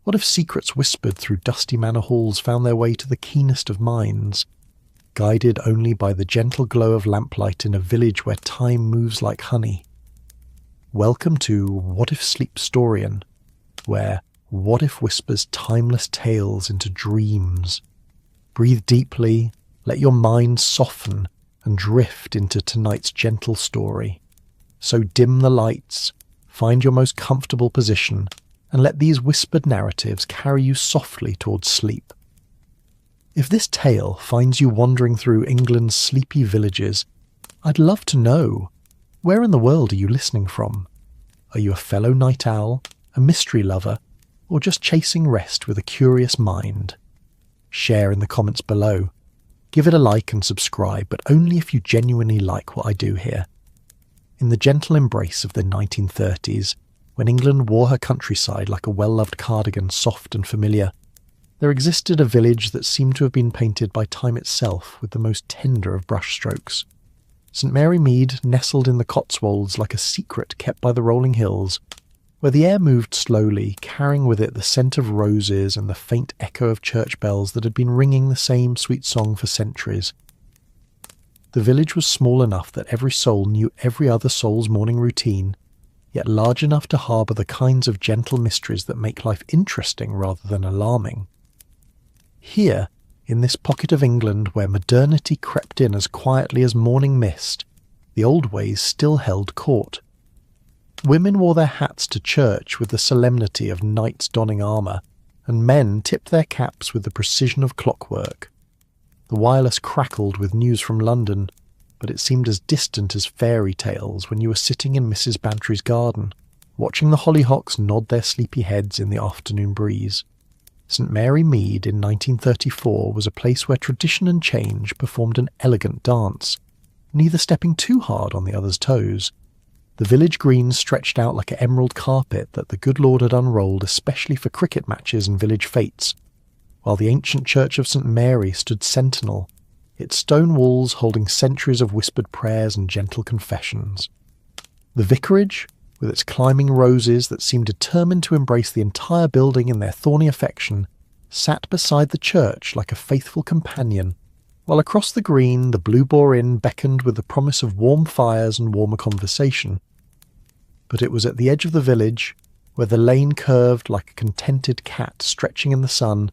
What if secrets whispered through dusty manor halls found their way to the keenest of minds, guided only by the gentle glow of lamplight in a village where time moves like honey? Welcome to What If Sleepstorian, where what if whispers timeless tales into dreams. Breathe deeply, let your mind soften and drift into tonight's gentle story. So dim the lights, find your most comfortable position, and let these whispered narratives carry you softly towards sleep. If this tale finds you wandering through England's sleepy villages, I'd love to know, where in the world are you listening from? Are you a fellow night owl, a mystery lover, or just chasing rest with a curious mind? Share in the comments below. Give it a like and subscribe, but only if you genuinely like what I do here. In the gentle embrace of the 1930s, when England wore her countryside like a well-loved cardigan, soft and familiar, there existed a village that seemed to have been painted by time itself with the most tender of brushstrokes. St Mary Mead nestled in the Cotswolds like a secret kept by the rolling hills, where the air moved slowly, carrying with it the scent of roses and the faint echo of church bells that had been ringing the same sweet song for centuries. The village was small enough that every soul knew every other soul's morning routine, yet large enough to harbour the kinds of gentle mysteries that make life interesting rather than alarming. Here, in this pocket of England where modernity crept in as quietly as morning mist, the old ways still held court. Women wore their hats to church with the solemnity of knights donning armour, and men tipped their caps with the precision of clockwork. The wireless crackled with news from London, but it seemed as distant as fairy tales when you were sitting in Mrs. Bantry's garden, watching the hollyhocks nod their sleepy heads in the afternoon breeze. St Mary Mead in 1934 was a place where tradition and change performed an elegant dance, neither stepping too hard on the other's toes. The village green stretched out like an emerald carpet that the good Lord had unrolled especially for cricket matches and village fetes, while the ancient church of St Mary stood sentinel, its stone walls holding centuries of whispered prayers and gentle confessions. The vicarage, with its climbing roses that seemed determined to embrace the entire building in their thorny affection, sat beside the church like a faithful companion, while across the green the Blue Boar Inn beckoned with the promise of warm fires and warmer conversation. But it was at the edge of the village, where the lane curved like a contented cat stretching in the sun,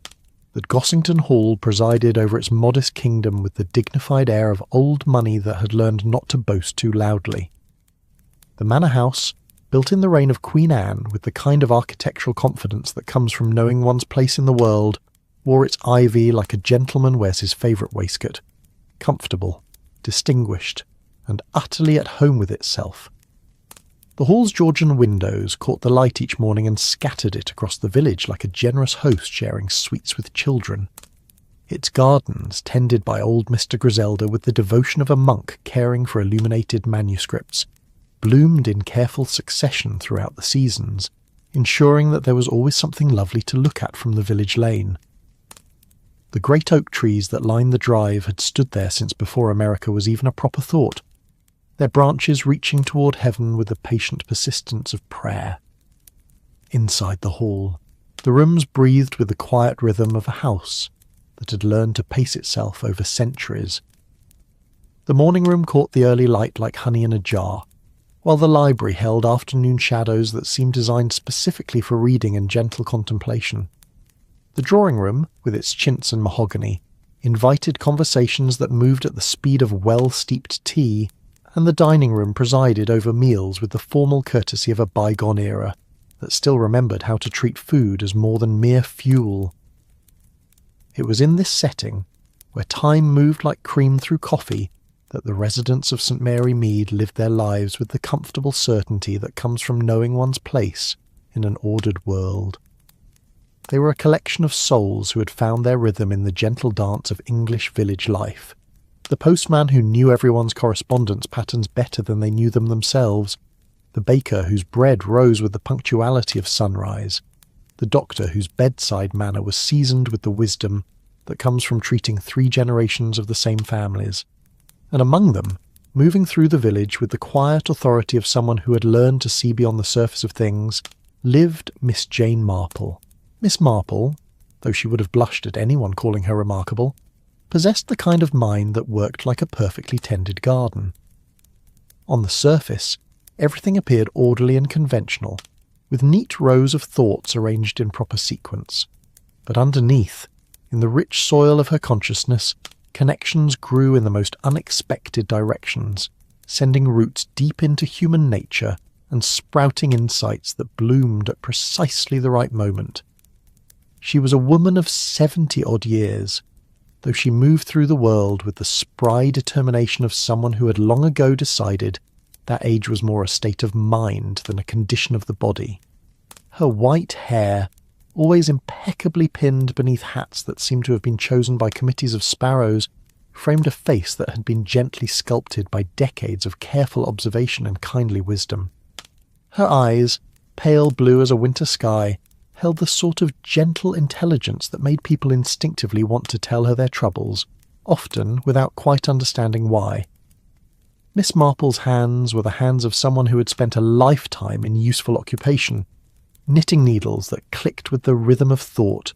that Gossington Hall presided over its modest kingdom with the dignified air of old money that had learned not to boast too loudly. The manor house, built in the reign of Queen Anne with the kind of architectural confidence that comes from knowing one's place in the world, wore its ivy like a gentleman wears his favourite waistcoat, comfortable, distinguished, and utterly at home with itself. The hall's Georgian windows caught the light each morning and scattered it across the village like a generous host sharing sweets with children. Its gardens, tended by old Mr. Griselda with the devotion of a monk caring for illuminated manuscripts, bloomed in careful succession throughout the seasons, ensuring that there was always something lovely to look at from the village lane. The great oak trees that lined the drive had stood there since before America was even a proper thought, their branches reaching toward heaven with the patient persistence of prayer. Inside the hall, the rooms breathed with the quiet rhythm of a house that had learned to pace itself over centuries. The morning room caught the early light like honey in a jar, while the library held afternoon shadows that seemed designed specifically for reading and gentle contemplation. The drawing room, with its chintz and mahogany, invited conversations that moved at the speed of well-steeped tea, and the dining room presided over meals with the formal courtesy of a bygone era that still remembered how to treat food as more than mere fuel. It was in this setting, where time moved like cream through coffee, that the residents of St Mary Mead lived their lives with the comfortable certainty that comes from knowing one's place in an ordered world. They were a collection of souls who had found their rhythm in the gentle dance of English village life. The postman who knew everyone's correspondence patterns better than they knew them themselves, the baker whose bread rose with the punctuality of sunrise, the doctor whose bedside manner was seasoned with the wisdom that comes from treating 3 generations of the same families, and among them, moving through the village with the quiet authority of someone who had learned to see beyond the surface of things, lived Miss Jane Marple, Miss Marple, though she would have blushed at anyone calling her remarkable, possessed the kind of mind that worked like a perfectly tended garden. On the surface, everything appeared orderly and conventional, with neat rows of thoughts arranged in proper sequence. But underneath, in the rich soil of her consciousness, connections grew in the most unexpected directions, sending roots deep into human nature and sprouting insights that bloomed at precisely the right moment. She was a woman of 70-odd years, though she moved through the world with the spry determination of someone who had long ago decided that age was more a state of mind than a condition of the body. Her white hair, always impeccably pinned beneath hats that seemed to have been chosen by committees of sparrows, framed a face that had been gently sculpted by decades of careful observation and kindly wisdom. Her eyes, pale blue as a winter sky, held the sort of gentle intelligence that made people instinctively want to tell her their troubles, often without quite understanding why. Miss Marple's hands were the hands of someone who had spent a lifetime in useful occupation, knitting needles that clicked with the rhythm of thought,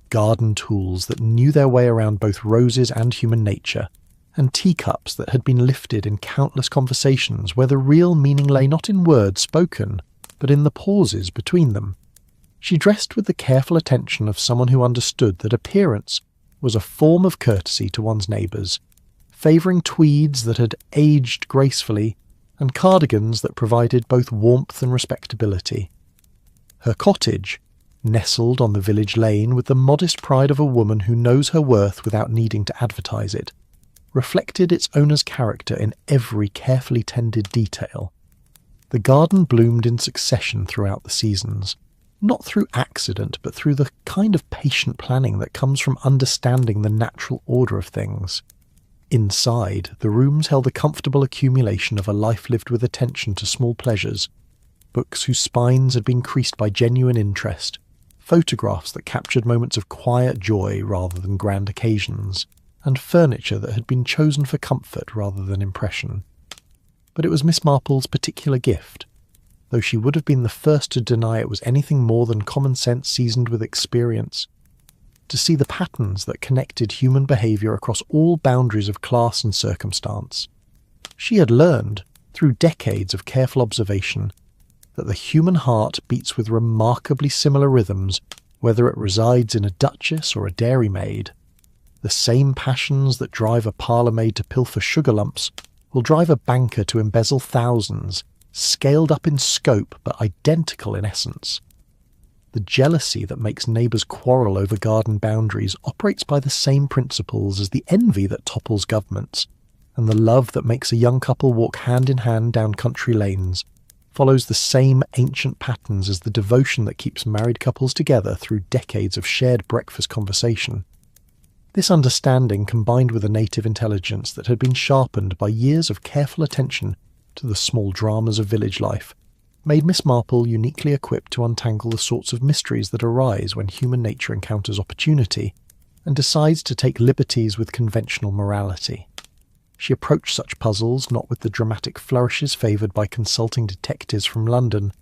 garden tools that knew their way around both roses and human nature, and teacups that had been lifted in countless conversations where the real meaning lay not in words spoken, but in the pauses between them. She dressed with the careful attention of someone who understood that appearance was a form of courtesy to one's neighbours, favouring tweeds that had aged gracefully and cardigans that provided both warmth and respectability. Her cottage, nestled on the village lane with the modest pride of a woman who knows her worth without needing to advertise it, reflected its owner's character in every carefully tended detail. The garden bloomed in succession throughout the seasons, not through accident, but through the kind of patient planning that comes from understanding the natural order of things. Inside, the rooms held a comfortable accumulation of a life lived with attention to small pleasures, books whose spines had been creased by genuine interest, photographs that captured moments of quiet joy rather than grand occasions, and furniture that had been chosen for comfort rather than impression. But it was Miss Marple's particular gift, though she would have been the first to deny it was anything more than common sense seasoned with experience, to see the patterns that connected human behaviour across all boundaries of class and circumstance. She had learned, through decades of careful observation, that the human heart beats with remarkably similar rhythms, whether it resides in a duchess or a dairymaid. The same passions that drive a parlour-maid to pilfer sugar lumps will drive a banker to embezzle thousands, scaled up in scope but identical in essence. The jealousy that makes neighbours quarrel over garden boundaries operates by the same principles as the envy that topples governments, and the love that makes a young couple walk hand in hand down country lanes follows the same ancient patterns as the devotion that keeps married couples together through decades of shared breakfast conversation. This understanding, combined with a native intelligence that had been sharpened by years of careful attention to the small dramas of village life, made Miss Marple uniquely equipped to untangle the sorts of mysteries that arise when human nature encounters opportunity and decides to take liberties with conventional morality. She approached such puzzles not with the dramatic flourishes favoured by consulting detectives from London,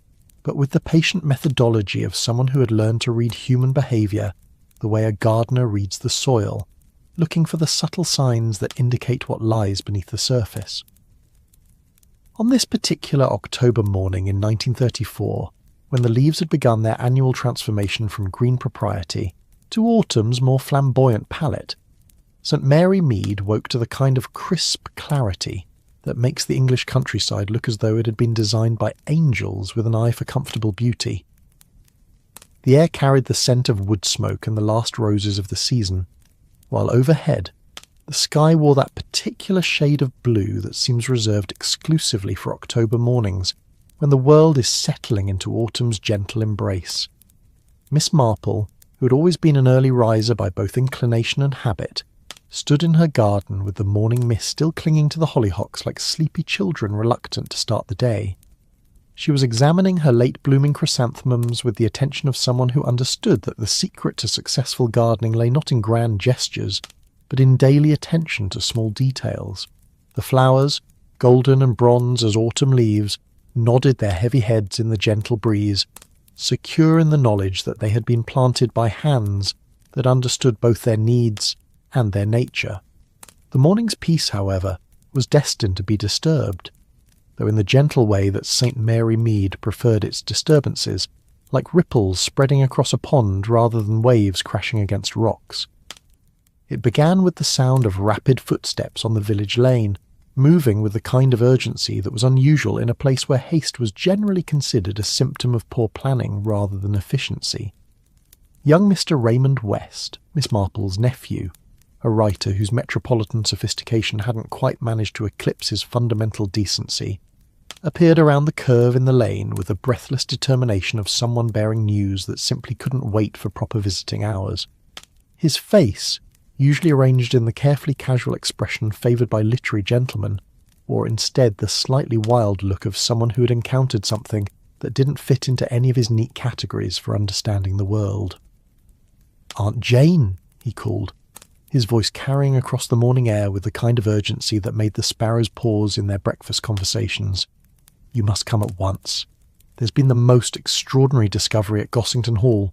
but with the patient methodology of someone who had learned to read human behaviour the way a gardener reads the soil, looking for the subtle signs that indicate what lies beneath the surface. On this particular October morning in 1934, when the leaves had begun their annual transformation from green propriety to autumn's more flamboyant palette, St. Mary Mead woke to the kind of crisp clarity that makes the English countryside look as though it had been designed by angels with an eye for comfortable beauty. The air carried the scent of wood smoke and the last roses of the season, while overhead the sky wore that particular shade of blue that seems reserved exclusively for October mornings, when the world is settling into autumn's gentle embrace. Miss Marple, who had always been an early riser by both inclination and habit, stood in her garden with the morning mist still clinging to the hollyhocks like sleepy children reluctant to start the day. She was examining her late-blooming chrysanthemums with the attention of someone who understood that the secret to successful gardening lay not in grand gestures, but in daily attention to small details. The flowers, golden and bronze as autumn leaves, nodded their heavy heads in the gentle breeze, secure in the knowledge that they had been planted by hands that understood both their needs and their nature. The morning's peace, however, was destined to be disturbed, though in the gentle way that St. Mary Mead preferred its disturbances, like ripples spreading across a pond rather than waves crashing against rocks. It began with the sound of rapid footsteps on the village lane, moving with the kind of urgency that was unusual in a place where haste was generally considered a symptom of poor planning rather than efficiency. Young Mr. Raymond West, Miss Marple's nephew, a writer whose metropolitan sophistication hadn't quite managed to eclipse his fundamental decency, appeared around the curve in the lane with the breathless determination of someone bearing news that simply couldn't wait for proper visiting hours. His face, usually arranged in the carefully casual expression favoured by literary gentlemen, wore instead the slightly wild look of someone who had encountered something that didn't fit into any of his neat categories for understanding the world. "Aunt Jane," he called, his voice carrying across the morning air with the kind of urgency that made the sparrows pause in their breakfast conversations. "You must come at once. There's been the most extraordinary discovery at Gossington Hall."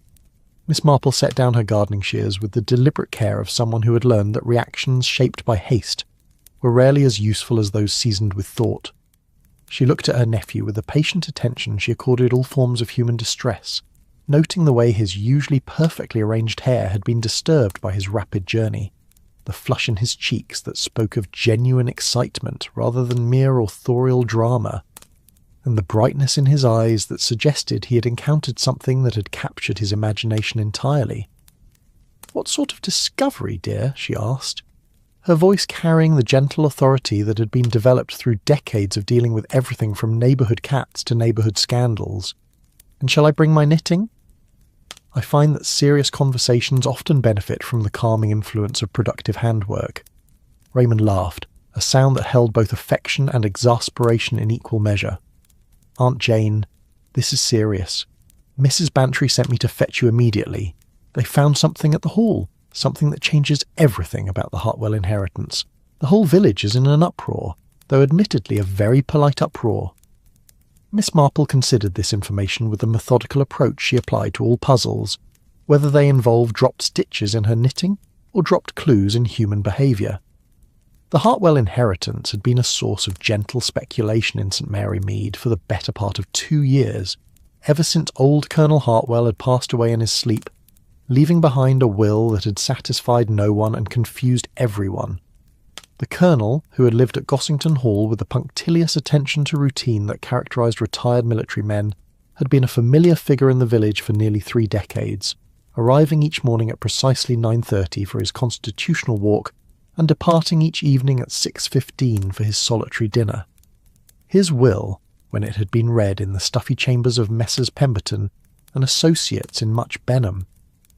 Miss Marple set down her gardening shears with the deliberate care of someone who had learned that reactions shaped by haste were rarely as useful as those seasoned with thought. She looked at her nephew with the patient attention she accorded all forms of human distress, noting the way his usually perfectly arranged hair had been disturbed by his rapid journey, the flush in his cheeks that spoke of genuine excitement rather than mere authorial drama, and the brightness in his eyes that suggested he had encountered something that had captured his imagination entirely. "What sort of discovery, dear?" she asked, her voice carrying the gentle authority that had been developed through decades of dealing with everything from neighbourhood cats to neighbourhood scandals. "And shall I bring my knitting?" I find that serious conversations often benefit from the calming influence of productive handwork. Raymond laughed, a sound that held both affection and exasperation in equal measure. "Aunt Jane, this is serious. Mrs. Bantry sent me to fetch you immediately. They found something at the Hall, something that changes everything about the Hartwell inheritance. The whole village is in an uproar, though admittedly a very polite uproar." Miss Marple considered this information with the methodical approach she applied to all puzzles, whether they involved dropped stitches in her knitting or dropped clues in human behaviour. The Hartwell inheritance had been a source of gentle speculation in St. Mary Mead for the better part of 2 years, ever since old Colonel Hartwell had passed away in his sleep, leaving behind a will that had satisfied no one and confused everyone. The Colonel, who had lived at Gossington Hall with the punctilious attention to routine that characterised retired military men, had been a familiar figure in the village for nearly 3 decades, arriving each morning at precisely 9:30 for his constitutional walk and departing each evening at 6:15 for his solitary dinner. His will, when it had been read in the stuffy chambers of Messrs. Pemberton and associates in Much Benham,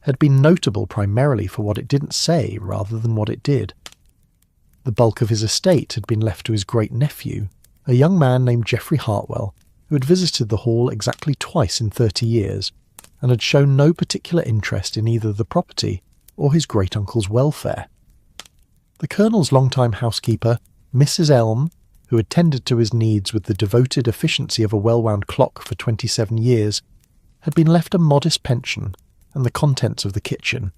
had been notable primarily for what it didn't say rather than what it did. The bulk of his estate had been left to his great-nephew, a young man named Geoffrey Hartwell, who had visited the Hall exactly twice in 30 years, and had shown no particular interest in either the property or his great-uncle's welfare. The Colonel's long-time housekeeper, Mrs. Elm, who had tended to his needs with the devoted efficiency of a well-wound clock for 27 years, had been left a modest pension and the contents of the kitchen.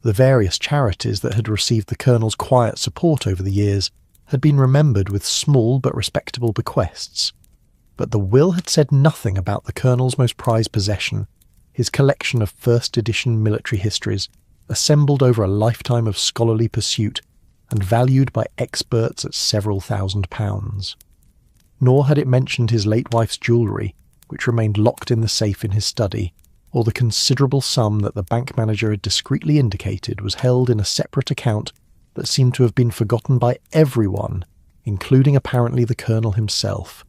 The various charities that had received the Colonel's quiet support over the years had been remembered with small but respectable bequests, but the will had said nothing about the Colonel's most prized possession, his collection of first-edition military histories, assembled over a lifetime of scholarly pursuit and valued by experts at several £1,000s. Nor had it mentioned his late wife's jewellery, which remained locked in the safe in his study, or the considerable sum that the bank manager had discreetly indicated was held in a separate account that seemed to have been forgotten by everyone, including apparently the Colonel himself.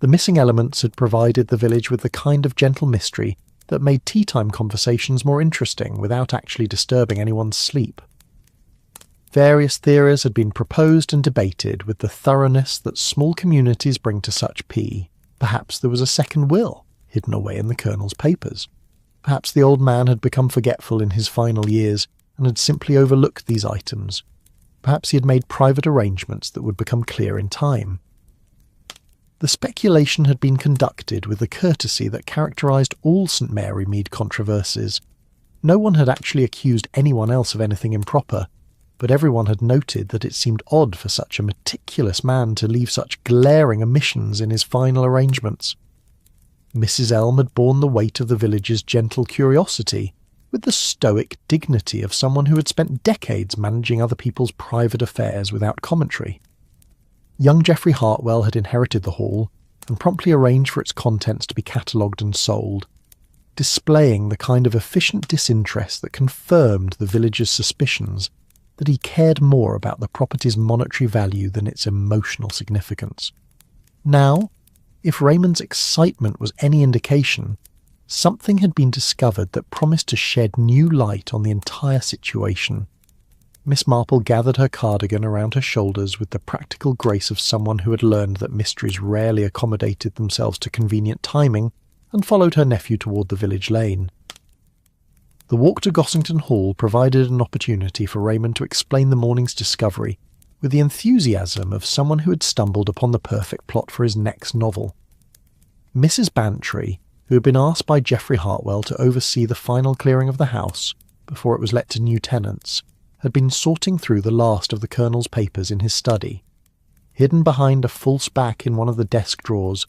The missing elements had provided the village with the kind of gentle mystery that made tea-time conversations more interesting without actually disturbing anyone's sleep. Various theories had been proposed and debated with the thoroughness that small communities bring to such pea. Perhaps there was a second will hidden away in the Colonel's papers. Perhaps the old man had become forgetful in his final years and had simply overlooked these items. Perhaps he had made private arrangements that would become clear in time. The speculation had been conducted with the courtesy that characterised all St Mary Mead controversies. No one had actually accused anyone else of anything improper, but everyone had noted that it seemed odd for such a meticulous man to leave such glaring omissions in his final arrangements. Mrs. Elm had borne the weight of the village's gentle curiosity, with the stoic dignity of someone who had spent decades managing other people's private affairs without commentary. Young Geoffrey Hartwell had inherited the hall and promptly arranged for its contents to be catalogued and sold, displaying the kind of efficient disinterest that confirmed the villagers' suspicions that he cared more about the property's monetary value than its emotional significance. Now, if Raymond's excitement was any indication, something had been discovered that promised to shed new light on the entire situation. Miss Marple gathered her cardigan around her shoulders with the practical grace of someone who had learned that mysteries rarely accommodated themselves to convenient timing, and followed her nephew toward the village lane. The walk to Gossington Hall provided an opportunity for Raymond to explain the morning's discovery with the enthusiasm of someone who had stumbled upon the perfect plot for his next novel. Mrs. Bantry, who had been asked by Geoffrey Hartwell to oversee the final clearing of the house before it was let to new tenants, had been sorting through the last of the Colonel's papers in his study. Hidden behind a false back in one of the desk drawers,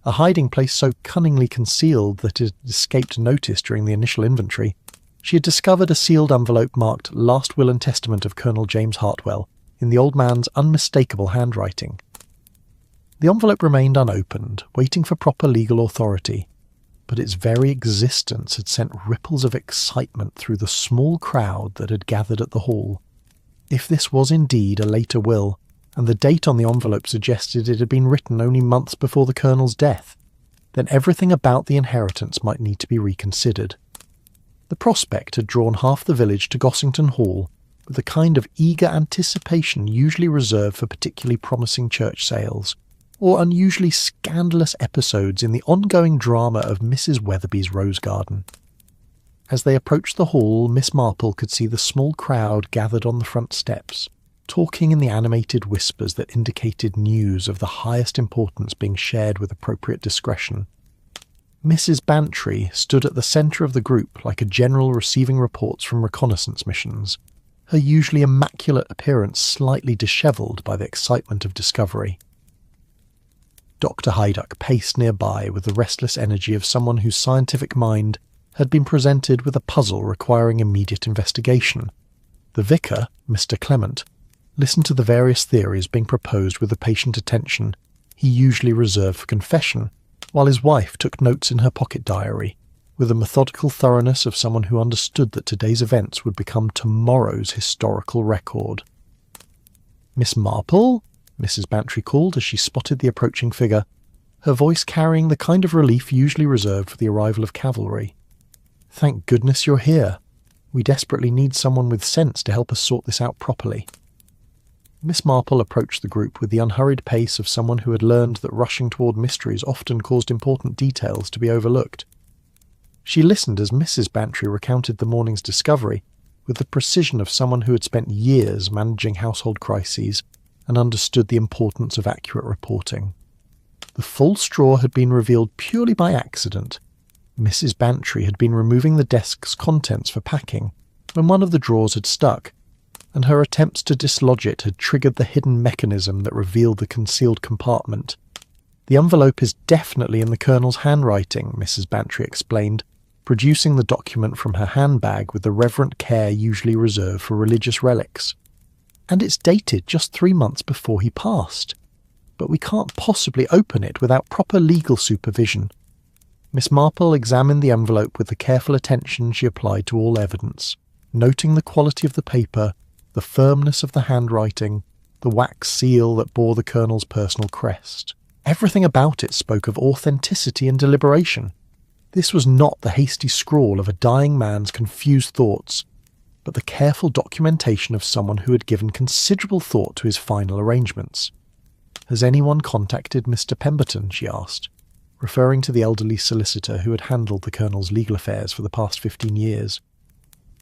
a hiding place so cunningly concealed that it had escaped notice during the initial inventory, she had discovered a sealed envelope marked Last Will and Testament of Colonel James Hartwell in the old man's unmistakable handwriting. The envelope remained unopened, waiting for proper legal authority, but its very existence had sent ripples of excitement through the small crowd that had gathered at the hall. If this was indeed a later will, and the date on the envelope suggested it had been written only months before the Colonel's death, then everything about the inheritance might need to be reconsidered. The prospect had drawn half the village to Gossington Hall with the kind of eager anticipation usually reserved for particularly promising church sales, or unusually scandalous episodes in the ongoing drama of Mrs. Weatherby's rose garden. As they approached the hall, Miss Marple could see the small crowd gathered on the front steps, talking in the animated whispers that indicated news of the highest importance being shared with appropriate discretion. Mrs. Bantry stood at the centre of the group like a general receiving reports from reconnaissance missions, her usually immaculate appearance slightly dishevelled by the excitement of discovery. Dr. Haydock paced nearby with the restless energy of someone whose scientific mind had been presented with a puzzle requiring immediate investigation. The vicar, Mr. Clement, listened to the various theories being proposed with the patient attention he usually reserved for confession, while his wife took notes in her pocket diary, with the methodical thoroughness of someone who understood that today's events would become tomorrow's historical record. "Miss Marple?" Mrs. Bantry called as she spotted the approaching figure, her voice carrying the kind of relief usually reserved for the arrival of cavalry. "Thank goodness you're here. We desperately need someone with sense to help us sort this out properly." Miss Marple approached the group with the unhurried pace of someone who had learned that rushing toward mysteries often caused important details to be overlooked. She listened as Mrs. Bantry recounted the morning's discovery with the precision of someone who had spent years managing household crises and understood the importance of accurate reporting. The full straw had been revealed purely by accident. Mrs. Bantry had been removing the desk's contents for packing when one of the drawers had stuck, and her attempts to dislodge it had triggered the hidden mechanism that revealed the concealed compartment. "The envelope is definitely in the Colonel's handwriting," Mrs. Bantry explained, producing the document from her handbag with the reverent care usually reserved for religious relics. "And it's dated just 3 months before he passed. But we can't possibly open it without proper legal supervision." Miss Marple examined the envelope with the careful attention she applied to all evidence, noting the quality of the paper, the firmness of the handwriting, the wax seal that bore the Colonel's personal crest. Everything about it spoke of authenticity and deliberation. This was not the hasty scrawl of a dying man's confused thoughts, but the careful documentation of someone who had given considerable thought to his final arrangements. "Has anyone contacted Mr. Pemberton?" she asked, referring to the elderly solicitor who had handled the Colonel's legal affairs for the past 15 years.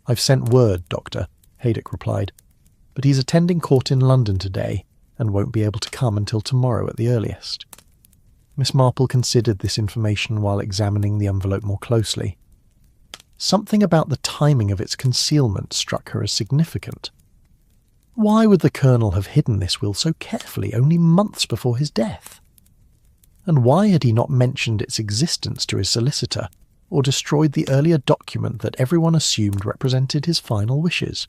"I've sent word, Doctor," Haydock replied, "but he's attending court in London today and won't be able to come until tomorrow at the earliest." Miss Marple considered this information while examining the envelope more closely. Something about the timing of its concealment struck her as significant. Why would the Colonel have hidden this will so carefully only months before his death? And why had he not mentioned its existence to his solicitor, or destroyed the earlier document that everyone assumed represented his final wishes?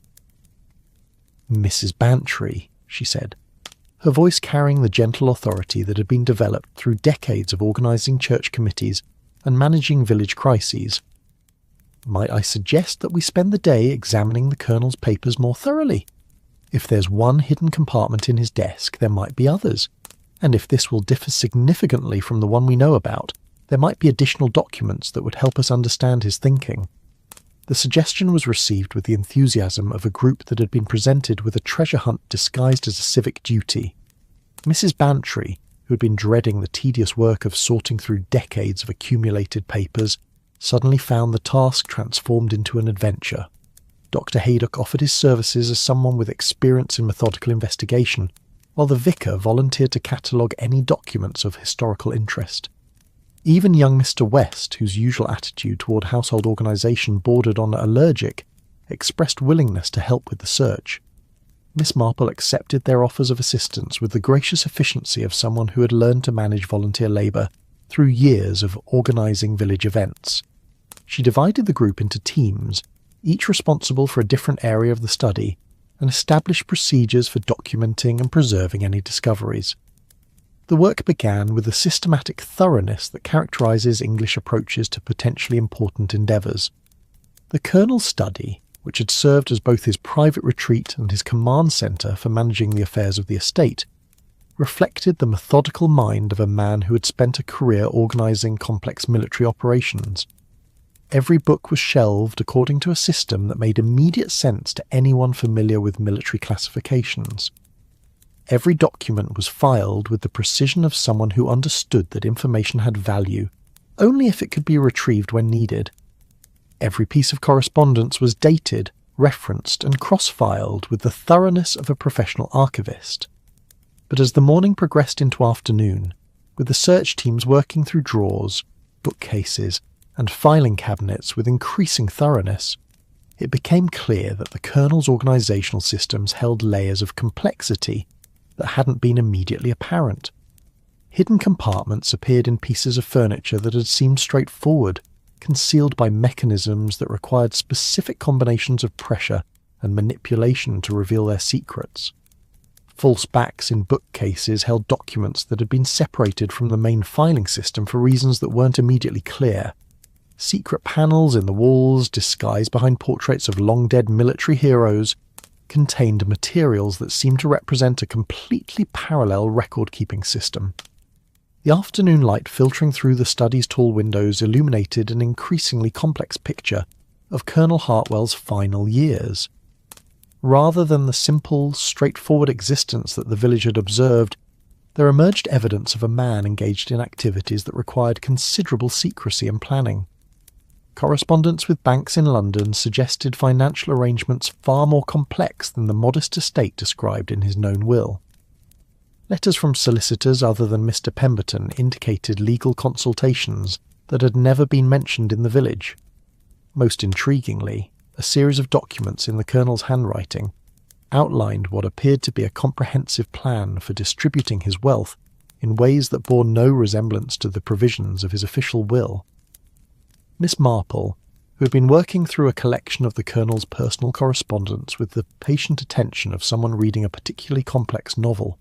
"Mrs. Bantry," she said, her voice carrying the gentle authority that had been developed through decades of organising church committees and managing village crises. "Might I suggest that we spend the day examining the Colonel's papers more thoroughly? If there's one hidden compartment in his desk, there might be others, and if this will differ significantly from the one we know about, there might be additional documents that would help us understand his thinking." The suggestion was received with the enthusiasm of a group that had been presented with a treasure hunt disguised as a civic duty. Mrs. Bantry, who had been dreading the tedious work of sorting through decades of accumulated papers, suddenly found the task transformed into an adventure. Dr. Haydock offered his services as someone with experience in methodical investigation, while the vicar volunteered to catalogue any documents of historical interest. Even young Mr. West, whose usual attitude toward household organisation bordered on allergic, expressed willingness to help with the search. Miss Marple accepted their offers of assistance with the gracious efficiency of someone who had learned to manage volunteer labour through years of organising village events. She divided the group into teams, each responsible for a different area of the study, and established procedures for documenting and preserving any discoveries. The work began with the systematic thoroughness that characterises English approaches to potentially important endeavours. The Colonel's study, which had served as both his private retreat and his command centre for managing the affairs of the estate, reflected the methodical mind of a man who had spent a career organising complex military operations. Every book was shelved according to a system that made immediate sense to anyone familiar with military classifications. Every document was filed with the precision of someone who understood that information had value, only if it could be retrieved when needed. Every piece of correspondence was dated, referenced, and cross-filed with the thoroughness of a professional archivist. But as the morning progressed into afternoon, with the search teams working through drawers, bookcases, and filing cabinets with increasing thoroughness, it became clear that the Colonel's organisational systems held layers of complexity that hadn't been immediately apparent. Hidden compartments appeared in pieces of furniture that had seemed straightforward, concealed by mechanisms that required specific combinations of pressure and manipulation to reveal their secrets. False backs in bookcases held documents that had been separated from the main filing system for reasons that weren't immediately clear. Secret panels in the walls, disguised behind portraits of long-dead military heroes, contained materials that seemed to represent a completely parallel record-keeping system. The afternoon light filtering through the study's tall windows illuminated an increasingly complex picture of Colonel Hartwell's final years. Rather than the simple, straightforward existence that the village had observed, there emerged evidence of a man engaged in activities that required considerable secrecy and planning. Correspondence with banks in London suggested financial arrangements far more complex than the modest estate described in his known will. Letters from solicitors other than Mr. Pemberton indicated legal consultations that had never been mentioned in the village. Most intriguingly, a series of documents in the Colonel's handwriting outlined what appeared to be a comprehensive plan for distributing his wealth in ways that bore no resemblance to the provisions of his official will. Miss Marple, who had been working through a collection of the Colonel's personal correspondence with the patient attention of someone reading a particularly complex novel,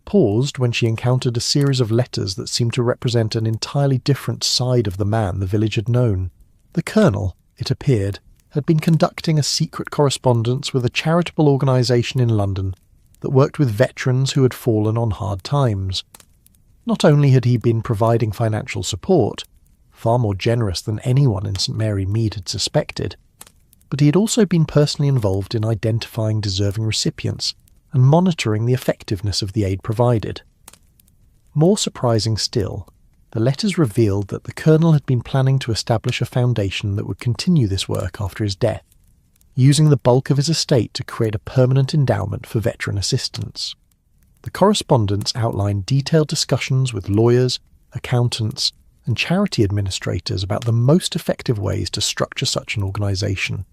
paused when she encountered a series of letters that seemed to represent an entirely different side of the man the village had known. The Colonel, it appeared, had been conducting a secret correspondence with a charitable organisation in London that worked with veterans who had fallen on hard times. Not only had he been providing financial support, far more generous than anyone in St. Mary Mead had suspected, but he had also been personally involved in identifying deserving recipients and monitoring the effectiveness of the aid provided. More surprising still, the letters revealed that the Colonel had been planning to establish a foundation that would continue this work after his death, using the bulk of his estate to create a permanent endowment for veteran assistance. The correspondence outlined detailed discussions with lawyers, accountants, and charity administrators about the most effective ways to structure such an organisation.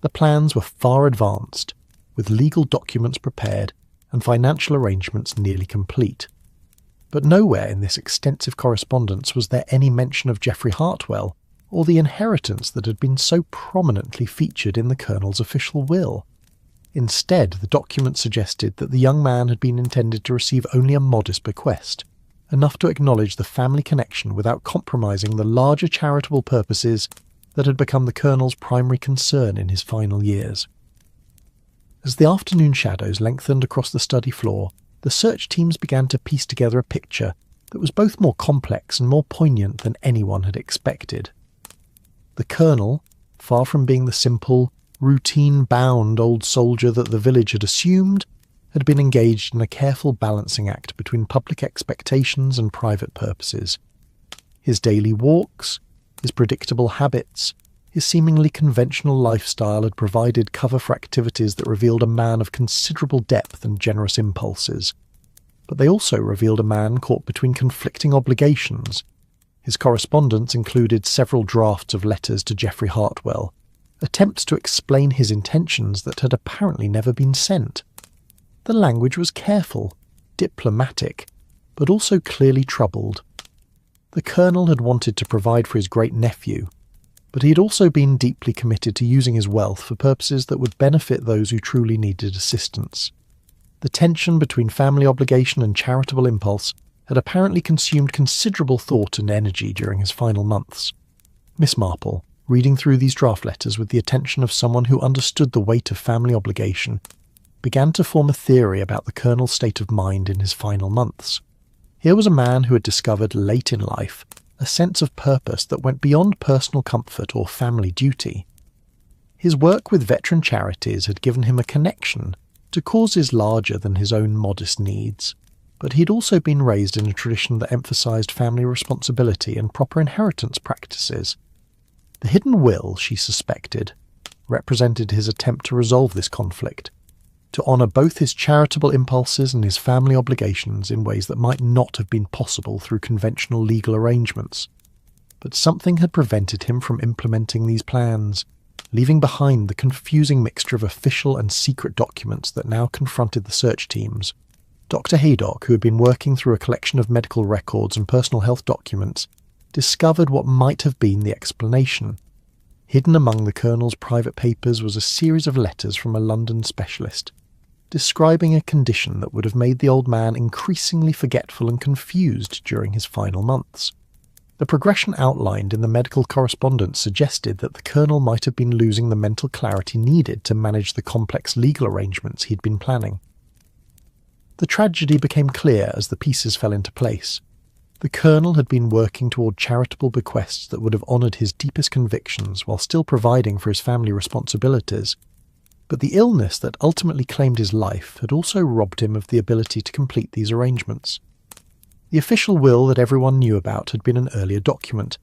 The plans were far advanced, with legal documents prepared and financial arrangements nearly complete. But nowhere in this extensive correspondence was there any mention of Geoffrey Hartwell or the inheritance that had been so prominently featured in the Colonel's official will. Instead, the document suggested that the young man had been intended to receive only a modest bequest, enough to acknowledge the family connection without compromising the larger charitable purposes that had become the Colonel's primary concern in his final years. As the afternoon shadows lengthened across the study floor, the search teams began to piece together a picture that was both more complex and more poignant than anyone had expected. The Colonel, far from being the simple, routine-bound old soldier that the village had assumed, had been engaged in a careful balancing act between public expectations and private purposes. His daily walks, his predictable habits, his seemingly conventional lifestyle had provided cover for activities that revealed a man of considerable depth and generous impulses. But they also revealed a man caught between conflicting obligations. His correspondence included several drafts of letters to Geoffrey Hartwell, attempts to explain his intentions that had apparently never been sent. The language was careful, diplomatic, but also clearly troubled. The Colonel had wanted to provide for his great-nephew, but he had also been deeply committed to using his wealth for purposes that would benefit those who truly needed assistance. The tension between family obligation and charitable impulse had apparently consumed considerable thought and energy during his final months. Miss Marple, reading through these draft letters with the attention of someone who understood the weight of family obligation, began to form a theory about the Colonel's state of mind in his final months. Here was a man who had discovered late in life a sense of purpose that went beyond personal comfort or family duty. His work with veteran charities had given him a connection to causes larger than his own modest needs, but he had also been raised in a tradition that emphasized family responsibility and proper inheritance practices. The hidden will, she suspected, represented his attempt to resolve this conflict, to honour both his charitable impulses and his family obligations in ways that might not have been possible through conventional legal arrangements. But something had prevented him from implementing these plans, leaving behind the confusing mixture of official and secret documents that now confronted the search teams. Dr. Haydock, who had been working through a collection of medical records and personal health documents, discovered what might have been the explanation. Hidden among the Colonel's private papers was a series of letters from a London specialist, describing a condition that would have made the old man increasingly forgetful and confused during his final months. The progression outlined in the medical correspondence suggested that the Colonel might have been losing the mental clarity needed to manage the complex legal arrangements he'd been planning. The tragedy became clear as the pieces fell into place. The Colonel had been working toward charitable bequests that would have honoured his deepest convictions while still providing for his family responsibilities. But the illness that ultimately claimed his life had also robbed him of the ability to complete these arrangements. The official will that everyone knew about had been an earlier document,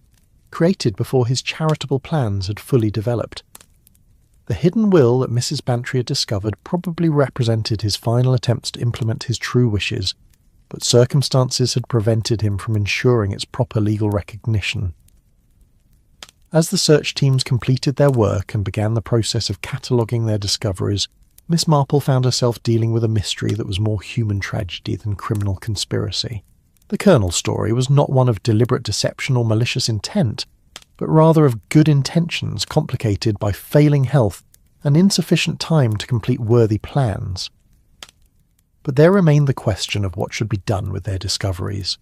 created before his charitable plans had fully developed. The hidden will that Mrs. Bantry had discovered probably represented his final attempts to implement his true wishes, but circumstances had prevented him from ensuring its proper legal recognition. As the search teams completed their work and began the process of cataloguing their discoveries, Miss Marple found herself dealing with a mystery that was more human tragedy than criminal conspiracy. The Colonel's story was not one of deliberate deception or malicious intent, but rather of good intentions complicated by failing health and insufficient time to complete worthy plans. But there remained the question of what should be done with their discoveries.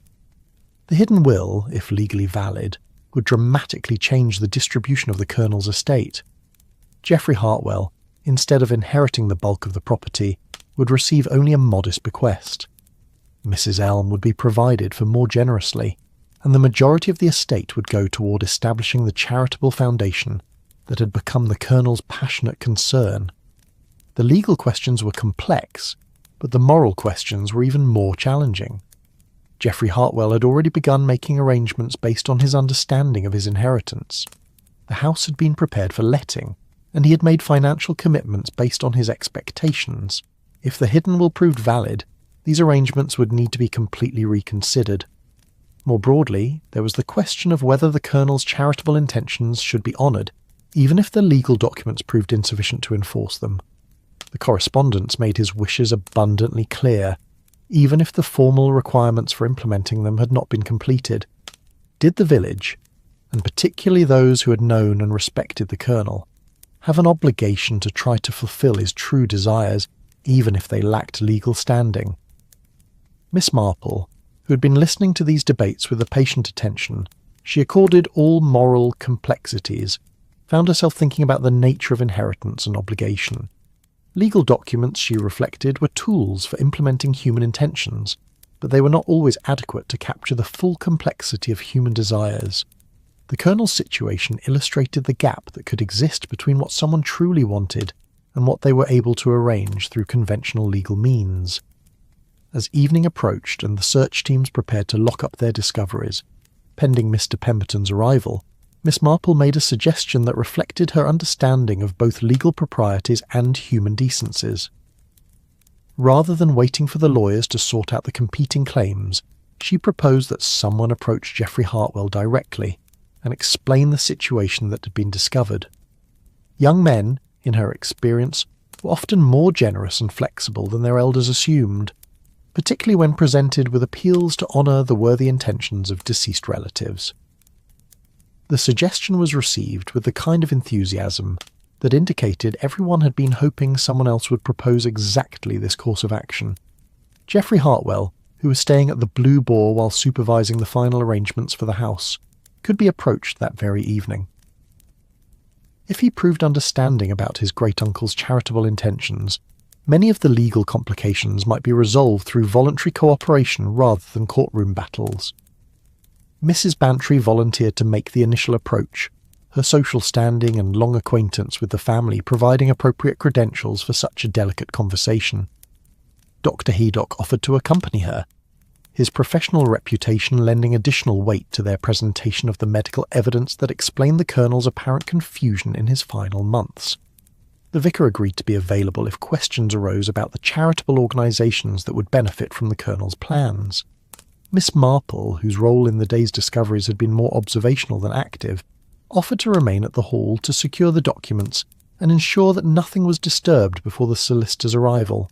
The hidden will, if legally valid, would dramatically change the distribution of the Colonel's estate. Geoffrey Hartwell, instead of inheriting the bulk of the property, would receive only a modest bequest. Mrs. Elm would be provided for more generously, and the majority of the estate would go toward establishing the charitable foundation that had become the Colonel's passionate concern. The legal questions were complex, but the moral questions were even more challenging. Geoffrey Hartwell had already begun making arrangements based on his understanding of his inheritance. The house had been prepared for letting, and he had made financial commitments based on his expectations. If the hidden will proved valid, these arrangements would need to be completely reconsidered. More broadly, there was the question of whether the Colonel's charitable intentions should be honoured, even if the legal documents proved insufficient to enforce them. The correspondence made his wishes abundantly clear, even if the formal requirements for implementing them had not been completed. Did the village, and particularly those who had known and respected the Colonel, have an obligation to try to fulfil his true desires, even if they lacked legal standing? Miss Marple, who had been listening to these debates with a patient attention she accorded all moral complexities, found herself thinking about the nature of inheritance and obligation. Legal documents, she reflected, were tools for implementing human intentions, but they were not always adequate to capture the full complexity of human desires. The Colonel's situation illustrated the gap that could exist between what someone truly wanted and what they were able to arrange through conventional legal means. As evening approached and the search teams prepared to lock up their discoveries, pending Mr. Pemberton's arrival, Miss Marple made a suggestion that reflected her understanding of both legal proprieties and human decencies. Rather than waiting for the lawyers to sort out the competing claims, she proposed that someone approach Geoffrey Hartwell directly and explain the situation that had been discovered. Young men, in her experience, were often more generous and flexible than their elders assumed, particularly when presented with appeals to honour the worthy intentions of deceased relatives. The suggestion was received with the kind of enthusiasm that indicated everyone had been hoping someone else would propose exactly this course of action. Geoffrey Hartwell, who was staying at the Blue Boar while supervising the final arrangements for the house, could be approached that very evening. If he proved understanding about his great-uncle's charitable intentions, many of the legal complications might be resolved through voluntary cooperation rather than courtroom battles. Mrs. Bantry volunteered to make the initial approach, her social standing and long acquaintance with the family providing appropriate credentials for such a delicate conversation. Dr. Haydock offered to accompany her, his professional reputation lending additional weight to their presentation of the medical evidence that explained the Colonel's apparent confusion in his final months. The vicar agreed to be available if questions arose about the charitable organisations that would benefit from the Colonel's plans. Miss Marple, whose role in the day's discoveries had been more observational than active, offered to remain at the hall to secure the documents and ensure that nothing was disturbed before the solicitor's arrival.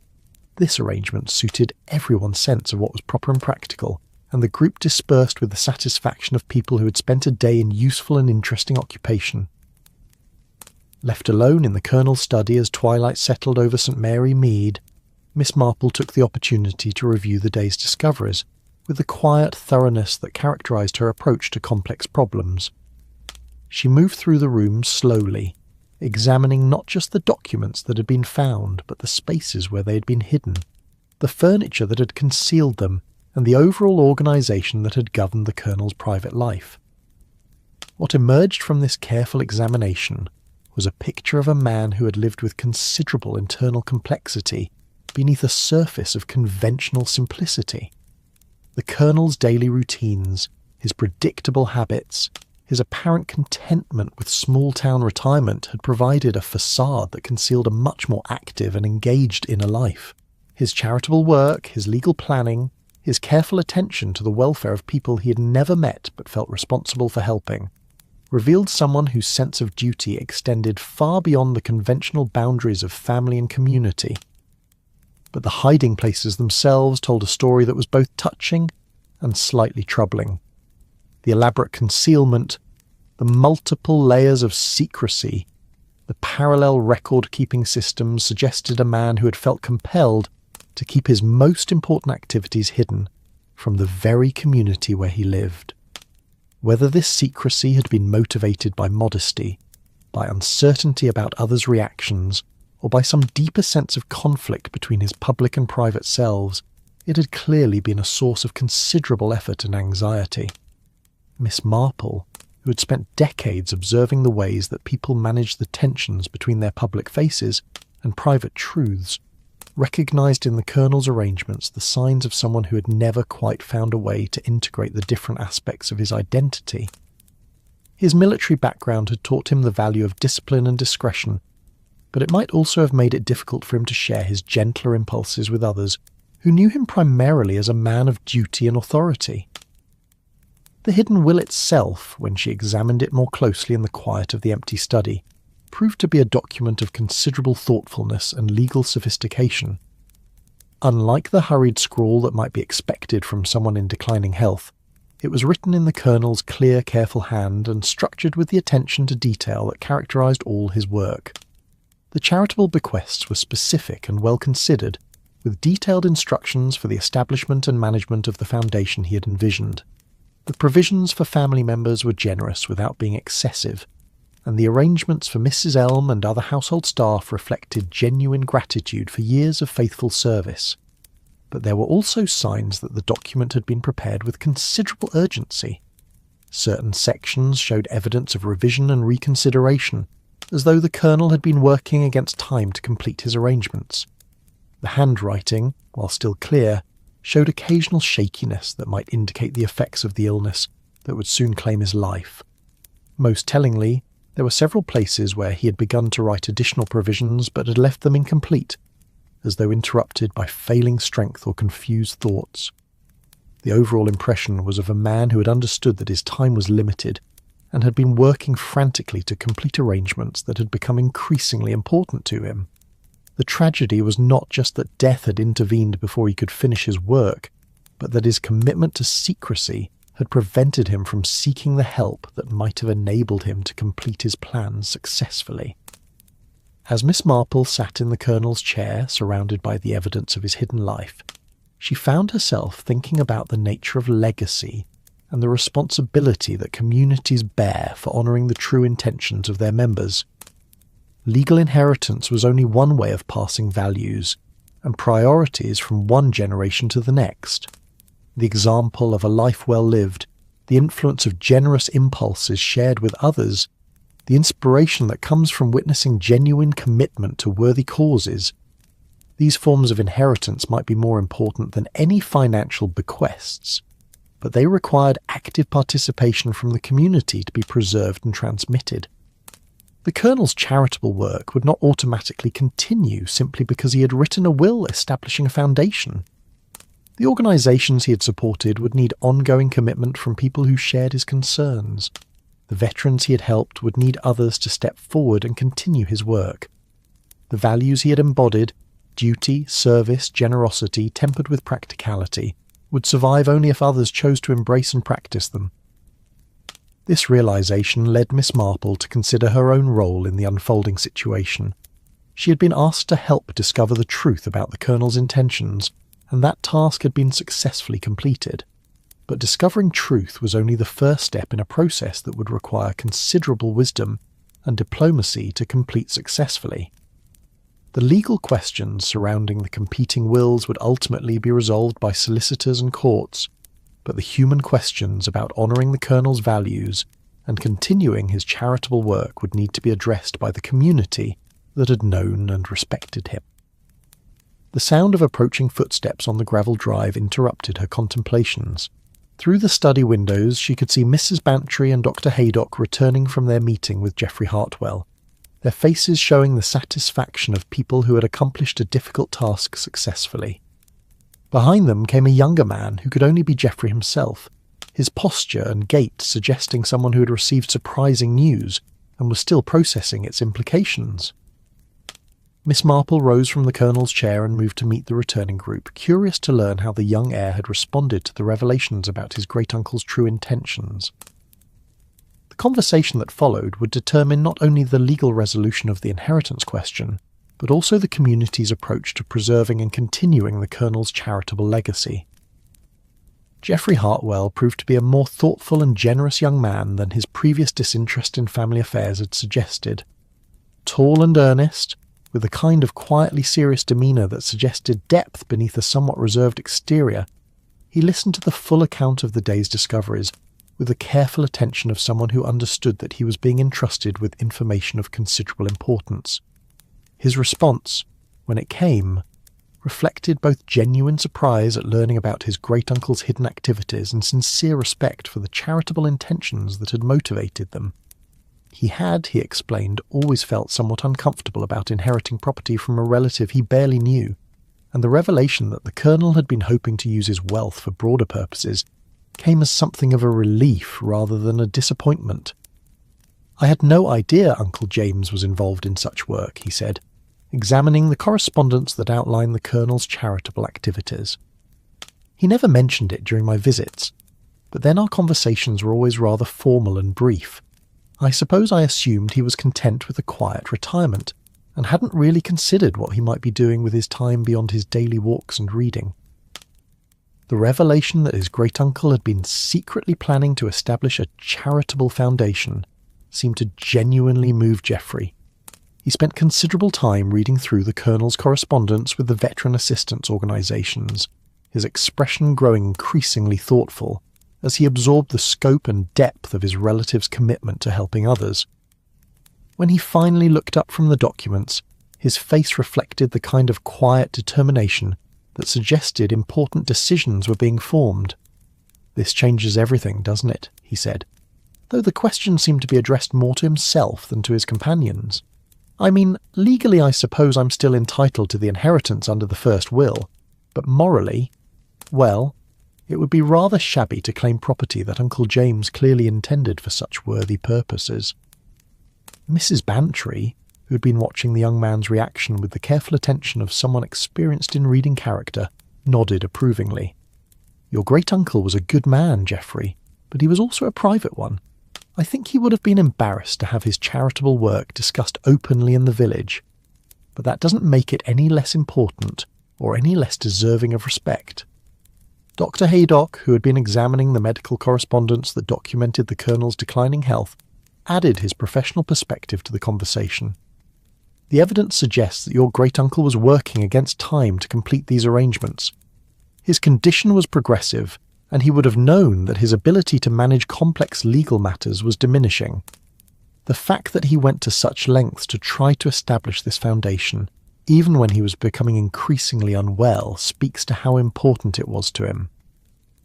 This arrangement suited everyone's sense of what was proper and practical, and the group dispersed with the satisfaction of people who had spent a day in useful and interesting occupation. Left alone in the Colonel's study as twilight settled over St. Mary Mead, Miss Marple took the opportunity to review the day's discoveries, with the quiet thoroughness that characterised her approach to complex problems. She moved through the rooms slowly, examining not just the documents that had been found, but the spaces where they had been hidden, the furniture that had concealed them, and the overall organisation that had governed the Colonel's private life. What emerged from this careful examination was a picture of a man who had lived with considerable internal complexity beneath a surface of conventional simplicity. The Colonel's daily routines, his predictable habits, his apparent contentment with small-town retirement had provided a facade that concealed a much more active and engaged inner life. His charitable work, his legal planning, his careful attention to the welfare of people he had never met but felt responsible for helping, revealed someone whose sense of duty extended far beyond the conventional boundaries of family and community. But the hiding places themselves told a story that was both touching and slightly troubling. The elaborate concealment, the multiple layers of secrecy, the parallel record-keeping systems suggested a man who had felt compelled to keep his most important activities hidden from the very community where he lived. Whether this secrecy had been motivated by modesty, by uncertainty about others' reactions, or by some deeper sense of conflict between his public and private selves, it had clearly been a source of considerable effort and anxiety. Miss Marple, who had spent decades observing the ways that people managed the tensions between their public faces and private truths, recognised in the Colonel's arrangements the signs of someone who had never quite found a way to integrate the different aspects of his identity. His military background had taught him the value of discipline and discretion, but it might also have made it difficult for him to share his gentler impulses with others who knew him primarily as a man of duty and authority. The hidden will itself, when she examined it more closely in the quiet of the empty study, proved to be a document of considerable thoughtfulness and legal sophistication. Unlike the hurried scrawl that might be expected from someone in declining health, it was written in the Colonel's clear, careful hand and structured with the attention to detail that characterised all his work. The charitable bequests were specific and well considered, with detailed instructions for the establishment and management of the foundation he had envisioned. The provisions for family members were generous without being excessive, and the arrangements for Mrs. Elm and other household staff reflected genuine gratitude for years of faithful service. But there were also signs that the document had been prepared with considerable urgency. Certain sections showed evidence of revision and reconsideration, as though the Colonel had been working against time to complete his arrangements. The handwriting, while still clear, showed occasional shakiness that might indicate the effects of the illness that would soon claim his life. Most tellingly, there were several places where he had begun to write additional provisions but had left them incomplete, as though interrupted by failing strength or confused thoughts. The overall impression was of a man who had understood that his time was limited and had been working frantically to complete arrangements that had become increasingly important to him. The tragedy was not just that death had intervened before he could finish his work, but that his commitment to secrecy had prevented him from seeking the help that might have enabled him to complete his plans successfully. As Miss Marple sat in the Colonel's chair, surrounded by the evidence of his hidden life, she found herself thinking about the nature of legacy and the responsibility that communities bear for honouring the true intentions of their members. Legal inheritance was only one way of passing values and priorities from one generation to the next. The example of a life well lived, the influence of generous impulses shared with others, the inspiration that comes from witnessing genuine commitment to worthy causes. These forms of inheritance might be more important than any financial bequests, but they required active participation from the community to be preserved and transmitted. The Colonel's charitable work would not automatically continue simply because he had written a will establishing a foundation. The organisations he had supported would need ongoing commitment from people who shared his concerns. The veterans he had helped would need others to step forward and continue his work. The values he had embodied, duty, service, generosity, tempered with practicality, would survive only if others chose to embrace and practice them. This realisation led Miss Marple to consider her own role in the unfolding situation. She had been asked to help discover the truth about the Colonel's intentions, and that task had been successfully completed. But discovering truth was only the first step in a process that would require considerable wisdom and diplomacy to complete successfully. The legal questions surrounding the competing wills would ultimately be resolved by solicitors and courts, but the human questions about honouring the Colonel's values and continuing his charitable work would need to be addressed by the community that had known and respected him. The sound of approaching footsteps on the gravel drive interrupted her contemplations. Through the study windows she could see Mrs. Bantry and Dr. Haydock returning from their meeting with Geoffrey Hartwell, their faces showing the satisfaction of people who had accomplished a difficult task successfully. Behind them came a younger man who could only be Geoffrey himself, his posture and gait suggesting someone who had received surprising news and was still processing its implications. Miss Marple rose from the Colonel's chair and moved to meet the returning group, curious to learn how the young heir had responded to the revelations about his great-uncle's true intentions. The conversation that followed would determine not only the legal resolution of the inheritance question, but also the community's approach to preserving and continuing the Colonel's charitable legacy. Geoffrey Hartwell proved to be a more thoughtful and generous young man than his previous disinterest in family affairs had suggested. Tall and earnest, with a kind of quietly serious demeanour that suggested depth beneath a somewhat reserved exterior, he listened to the full account of the day's discoveries with the careful attention of someone who understood that he was being entrusted with information of considerable importance. His response, when it came, reflected both genuine surprise at learning about his great-uncle's hidden activities and sincere respect for the charitable intentions that had motivated them. He had, he explained, always felt somewhat uncomfortable about inheriting property from a relative he barely knew, and the revelation that the Colonel had been hoping to use his wealth for broader purposes came as something of a relief rather than a disappointment. "I had no idea Uncle James was involved in such work," he said, examining the correspondence that outlined the Colonel's charitable activities. "He never mentioned it during my visits, but then our conversations were always rather formal and brief. I suppose I assumed he was content with a quiet retirement, and hadn't really considered what he might be doing with his time beyond his daily walks and reading." The revelation that his great-uncle had been secretly planning to establish a charitable foundation seemed to genuinely move Geoffrey. He spent considerable time reading through the Colonel's correspondence with the veteran assistance organisations, his expression growing increasingly thoughtful as he absorbed the scope and depth of his relative's commitment to helping others. When he finally looked up from the documents, his face reflected the kind of quiet determination that suggested important decisions were being formed. "This changes everything, doesn't it?" he said, though the question seemed to be addressed more to himself than to his companions. "I mean, legally I suppose I'm still entitled to the inheritance under the first will, but morally, well, it would be rather shabby to claim property that Uncle James clearly intended for such worthy purposes." Mrs. Bantry, who had been watching the young man's reaction with the careful attention of someone experienced in reading character, nodded approvingly. "Your great-uncle was a good man, Geoffrey, but he was also a private one. I think he would have been embarrassed to have his charitable work discussed openly in the village, but that doesn't make it any less important or any less deserving of respect." Dr. Haydock, who had been examining the medical correspondence that documented the Colonel's declining health, added his professional perspective to the conversation. "The evidence suggests that your great-uncle was working against time to complete these arrangements. His condition was progressive, and he would have known that his ability to manage complex legal matters was diminishing. The fact that he went to such lengths to try to establish this foundation, even when he was becoming increasingly unwell, speaks to how important it was to him."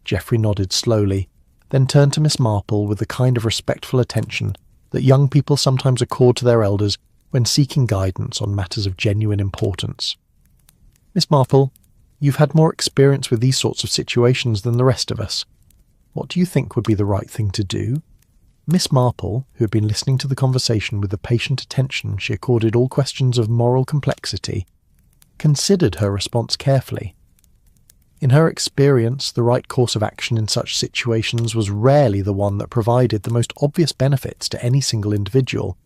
Geoffrey nodded slowly, then turned to Miss Marple with the kind of respectful attention that young people sometimes accord to their elders when seeking guidance on matters of genuine importance. "Miss Marple, you've had more experience with these sorts of situations than the rest of us. What do you think would be the right thing to do?" Miss Marple, who had been listening to the conversation with the patient attention she accorded all questions of moral complexity, considered her response carefully. In her experience, the right course of action in such situations was rarely the one that provided the most obvious benefits to any single individual,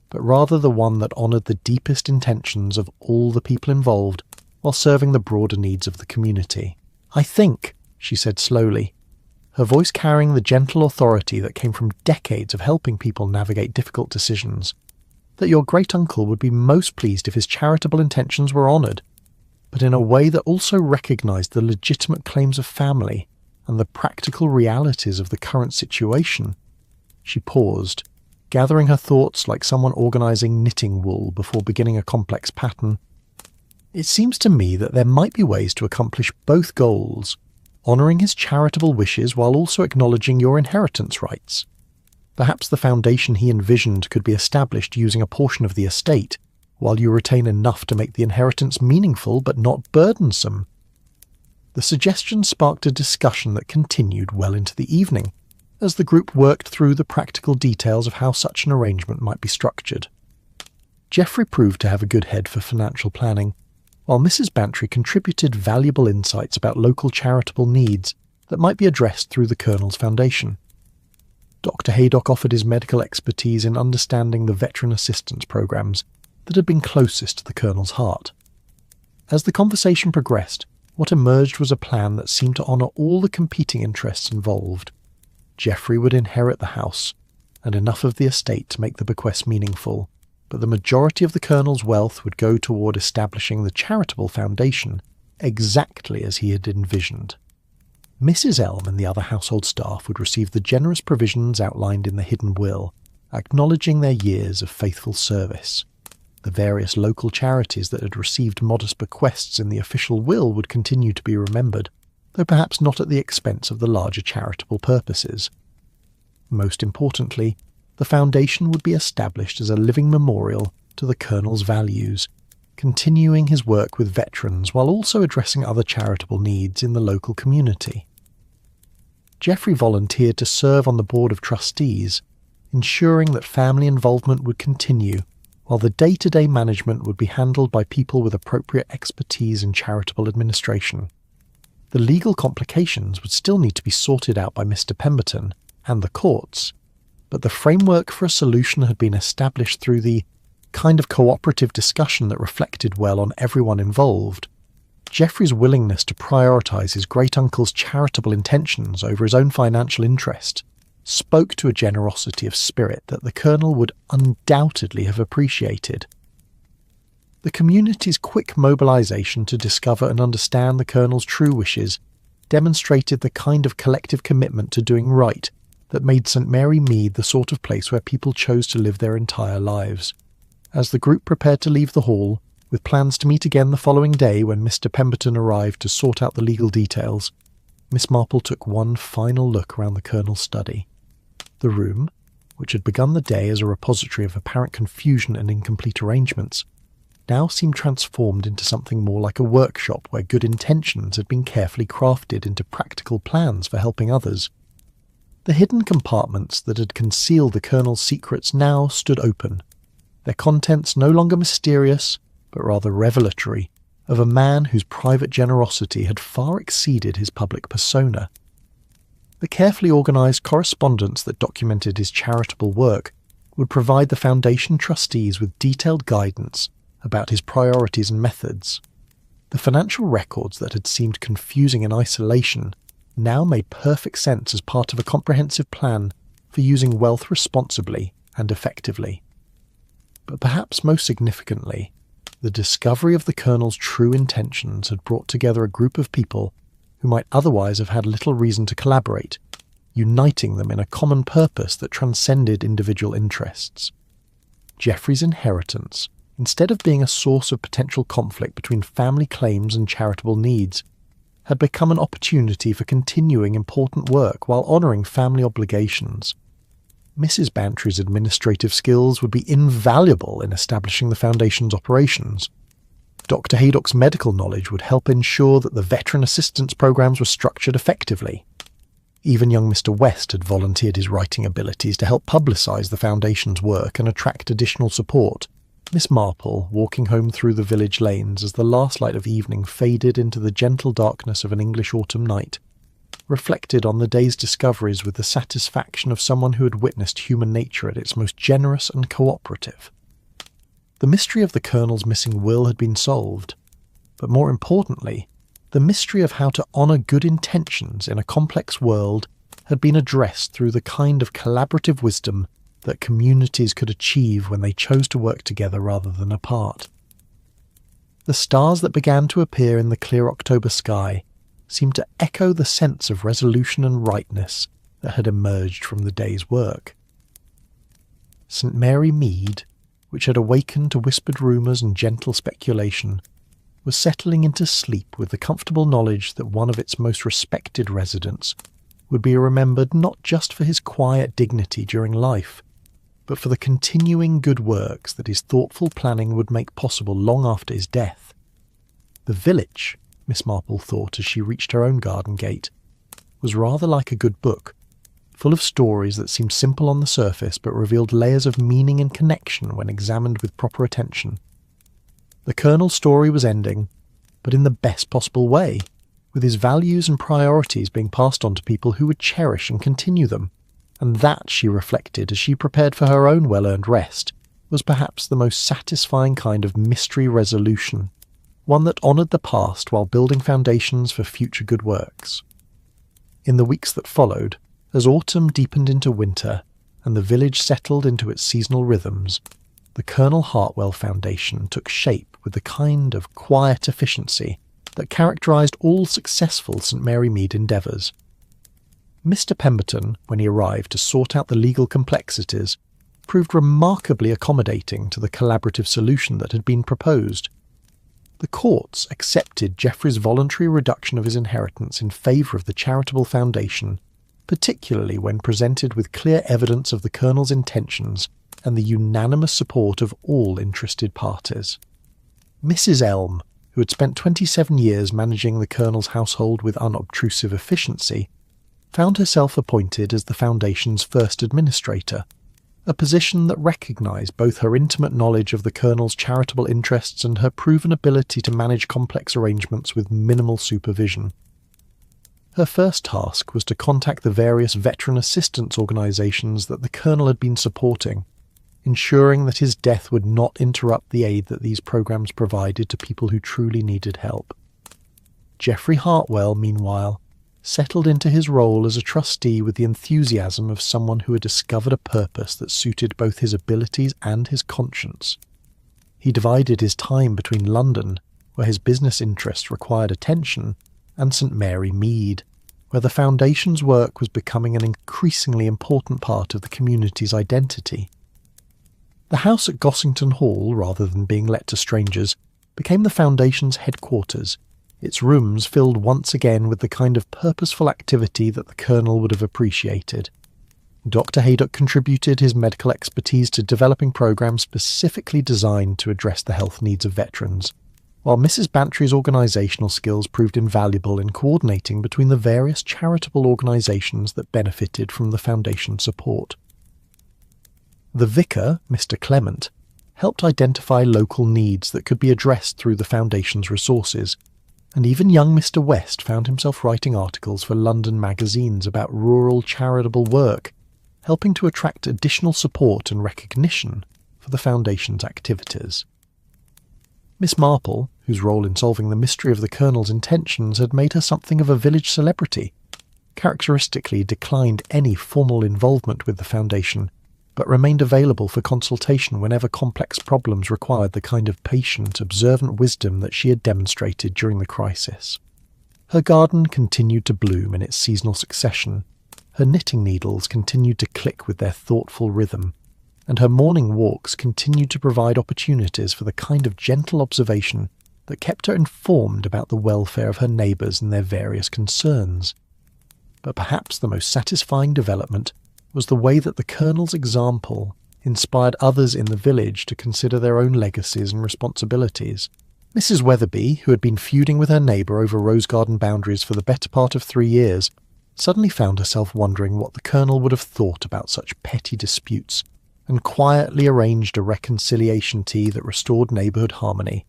but rather the one that honoured the deepest intentions of all the people involved while serving the broader needs of the community. "I think," she said slowly, her voice carrying the gentle authority that came from decades of helping people navigate difficult decisions, "that your great-uncle would be most pleased if his charitable intentions were honoured, but in a way that also recognised the legitimate claims of family and the practical realities of the current situation." She paused, gathering her thoughts like someone organising knitting wool before beginning a complex pattern. "It seems to me that there might be ways to accomplish both goals, honouring his charitable wishes while also acknowledging your inheritance rights. Perhaps the foundation he envisioned could be established using a portion of the estate, while you retain enough to make the inheritance meaningful but not burdensome." The suggestion sparked a discussion that continued well into the evening, as the group worked through the practical details of how such an arrangement might be structured. Geoffrey proved to have a good head for financial planning, while Mrs. Bantry contributed valuable insights about local charitable needs that might be addressed through the Colonel's foundation. Dr. Haydock offered his medical expertise in understanding the veteran assistance programs that had been closest to the Colonel's heart. As the conversation progressed, what emerged was a plan that seemed to honour all the competing interests involved. Geoffrey would inherit the house, and enough of the estate to make the bequest meaningful, but the majority of the Colonel's wealth would go toward establishing the charitable foundation exactly as he had envisioned. Mrs. Elm and the other household staff would receive the generous provisions outlined in the hidden will, acknowledging their years of faithful service. The various local charities that had received modest bequests in the official will would continue to be remembered, though perhaps not at the expense of the larger charitable purposes. Most importantly, the foundation would be established as a living memorial to the Colonel's values, continuing his work with veterans while also addressing other charitable needs in the local community. Geoffrey volunteered to serve on the board of trustees, ensuring that family involvement would continue, while the day-to-day management would be handled by people with appropriate expertise in charitable administration. The legal complications would still need to be sorted out by Mr. Pemberton and the courts, but the framework for a solution had been established through the kind of cooperative discussion that reflected well on everyone involved. Geoffrey's willingness to prioritise his great-uncle's charitable intentions over his own financial interest spoke to a generosity of spirit that the Colonel would undoubtedly have appreciated. The community's quick mobilisation to discover and understand the Colonel's true wishes demonstrated the kind of collective commitment to doing right that made St Mary Mead the sort of place where people chose to live their entire lives. As the group prepared to leave the hall, with plans to meet again the following day when Mr. Pemberton arrived to sort out the legal details, Miss Marple took one final look around the Colonel's study. The room, which had begun the day as a repository of apparent confusion and incomplete arrangements, now seemed transformed into something more like a workshop where good intentions had been carefully crafted into practical plans for helping others. The hidden compartments that had concealed the Colonel's secrets now stood open, their contents no longer mysterious, but rather revelatory, of a man whose private generosity had far exceeded his public persona. The carefully organised correspondence that documented his charitable work would provide the Foundation trustees with detailed guidance about his priorities and methods. The financial records that had seemed confusing in isolation now made perfect sense as part of a comprehensive plan for using wealth responsibly and effectively. But perhaps most significantly, the discovery of the Colonel's true intentions had brought together a group of people who might otherwise have had little reason to collaborate, uniting them in a common purpose that transcended individual interests. Geoffrey's inheritance, instead of being a source of potential conflict between family claims and charitable needs, had become an opportunity for continuing important work while honouring family obligations. Mrs. Bantry's administrative skills would be invaluable in establishing the Foundation's operations. Dr. Haydock's medical knowledge would help ensure that the veteran assistance programs were structured effectively. Even young Mr. West had volunteered his writing abilities to help publicise the Foundation's work and attract additional support. Miss Marple, walking home through the village lanes as the last light of evening faded into the gentle darkness of an English autumn night, reflected on the day's discoveries with the satisfaction of someone who had witnessed human nature at its most generous and cooperative. The mystery of the Colonel's missing will had been solved, but more importantly, the mystery of how to honour good intentions in a complex world had been addressed through the kind of collaborative wisdom that communities could achieve when they chose to work together rather than apart. The stars that began to appear in the clear October sky seemed to echo the sense of resolution and rightness that had emerged from the day's work. St Mary Mead, which had awakened to whispered rumours and gentle speculation, was settling into sleep with the comfortable knowledge that one of its most respected residents would be remembered not just for his quiet dignity during life, but for the continuing good works that his thoughtful planning would make possible long after his death. The village, Miss Marple thought as she reached her own garden gate, was rather like a good book, full of stories that seemed simple on the surface but revealed layers of meaning and connection when examined with proper attention. The Colonel's story was ending, but in the best possible way, with his values and priorities being passed on to people who would cherish and continue them, and that, she reflected as she prepared for her own well-earned rest, was perhaps the most satisfying kind of mystery resolution, one that honoured the past while building foundations for future good works. In the weeks that followed, as autumn deepened into winter and the village settled into its seasonal rhythms, the Colonel Hartwell Foundation took shape with the kind of quiet efficiency that characterised all successful St Mary Mead endeavours. Mr. Pemberton, when he arrived to sort out the legal complexities, proved remarkably accommodating to the collaborative solution that had been proposed. The courts accepted Geoffrey's voluntary reduction of his inheritance in favour of the charitable foundation, particularly when presented with clear evidence of the Colonel's intentions and the unanimous support of all interested parties. Mrs. Elm, who had spent 27 years managing the Colonel's household with unobtrusive efficiency, found herself appointed as the Foundation's first administrator, a position that recognised both her intimate knowledge of the Colonel's charitable interests and her proven ability to manage complex arrangements with minimal supervision. Her first task was to contact the various veteran assistance organisations that the Colonel had been supporting, ensuring that his death would not interrupt the aid that these programs provided to people who truly needed help. Geoffrey Hartwell, meanwhile, settled into his role as a trustee with the enthusiasm of someone who had discovered a purpose that suited both his abilities and his conscience. He divided his time between London, where his business interests required attention, and St Mary Mead, where the Foundation's work was becoming an increasingly important part of the community's identity. The house at Gossington Hall, rather than being let to strangers, became the Foundation's headquarters, its rooms filled once again with the kind of purposeful activity that the Colonel would have appreciated. Dr. Haydock contributed his medical expertise to developing programs specifically designed to address the health needs of veterans, while Mrs. Bantry's organisational skills proved invaluable in coordinating between the various charitable organisations that benefited from the Foundation's support. The vicar, Mr. Clement, helped identify local needs that could be addressed through the Foundation's resources, and even young Mr. West found himself writing articles for London magazines about rural charitable work, helping to attract additional support and recognition for the Foundation's activities. Miss Marple, whose role in solving the mystery of the Colonel's intentions had made her something of a village celebrity, characteristically declined any formal involvement with the Foundation, but remained available for consultation whenever complex problems required the kind of patient, observant wisdom that she had demonstrated during the crisis. Her garden continued to bloom in its seasonal succession, her knitting needles continued to click with their thoughtful rhythm, and her morning walks continued to provide opportunities for the kind of gentle observation that kept her informed about the welfare of her neighbours and their various concerns. But perhaps the most satisfying development was the way that the Colonel's example inspired others in the village to consider their own legacies and responsibilities. Mrs. Weatherby, who had been feuding with her neighbour over rose garden boundaries for the better part of 3 years, suddenly found herself wondering what the Colonel would have thought about such petty disputes, and quietly arranged a reconciliation tea that restored neighbourhood harmony.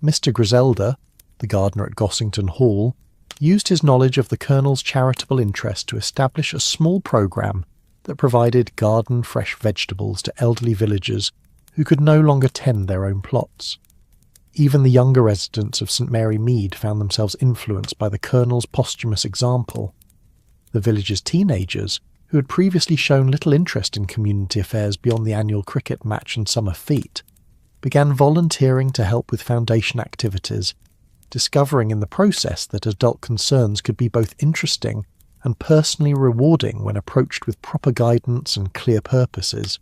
Mr. Griselda, the gardener at Gossington Hall, used his knowledge of the Colonel's charitable interest to establish a small programme that provided garden fresh vegetables to elderly villagers who could no longer tend their own plots. Even the younger residents of St Mary Mead found themselves influenced by the Colonel's posthumous example. The village's teenagers, who had previously shown little interest in community affairs beyond the annual cricket match and summer fete, began volunteering to help with Foundation activities, discovering in the process that adult concerns could be both interesting and personally rewarding when approached with proper guidance and clear purposes.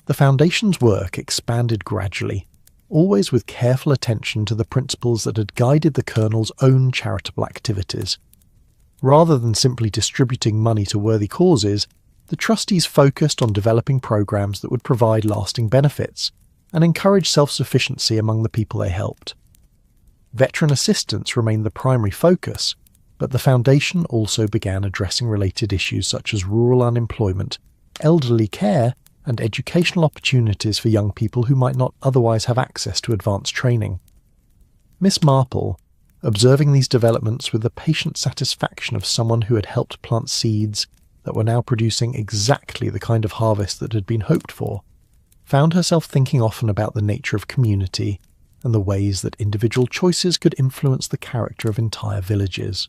The Foundation's work expanded gradually, always with careful attention to the principles that had guided the Colonel's own charitable activities. Rather than simply distributing money to worthy causes, the trustees focused on developing programs that would provide lasting benefits and encourage self-sufficiency among the people they helped. Veteran assistance remained the primary focus, but the Foundation also began addressing related issues such as rural unemployment, elderly care, and educational opportunities for young people who might not otherwise have access to advanced training. Miss Marple, observing these developments with the patient satisfaction of someone who had helped plant seeds that were now producing exactly the kind of harvest that had been hoped for, found herself thinking often about the nature of community and the ways that individual choices could influence the character of entire villages.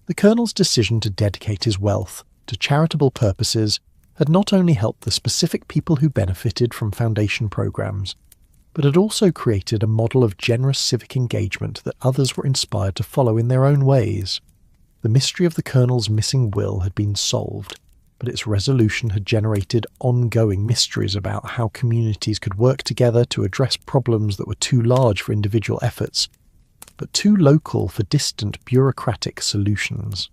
The Colonel's decision to dedicate his wealth to charitable purposes had not only helped the specific people who benefited from Foundation programs, but had also created a model of generous civic engagement that others were inspired to follow in their own ways. The mystery of the Colonel's missing will had been solved, but its resolution had generated ongoing mysteries about how communities could work together to address problems that were too large for individual efforts, but too local for distant bureaucratic solutions.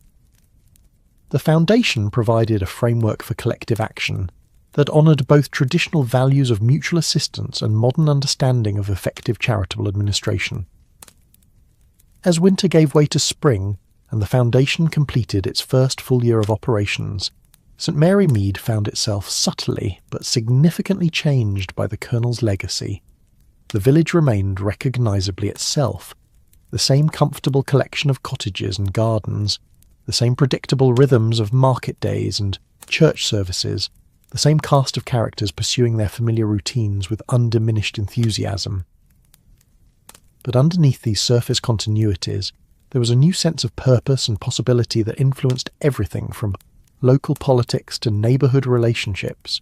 The Foundation provided a framework for collective action that honoured both traditional values of mutual assistance and modern understanding of effective charitable administration. As winter gave way to spring, and the Foundation completed its first full year of operations, St Mary Mead found itself subtly but significantly changed by the Colonel's legacy. The village remained recognisably itself, the same comfortable collection of cottages and gardens, the same predictable rhythms of market days and church services, the same cast of characters pursuing their familiar routines with undiminished enthusiasm. But underneath these surface continuities, there was a new sense of purpose and possibility that influenced everything from local politics to neighbourhood relationships.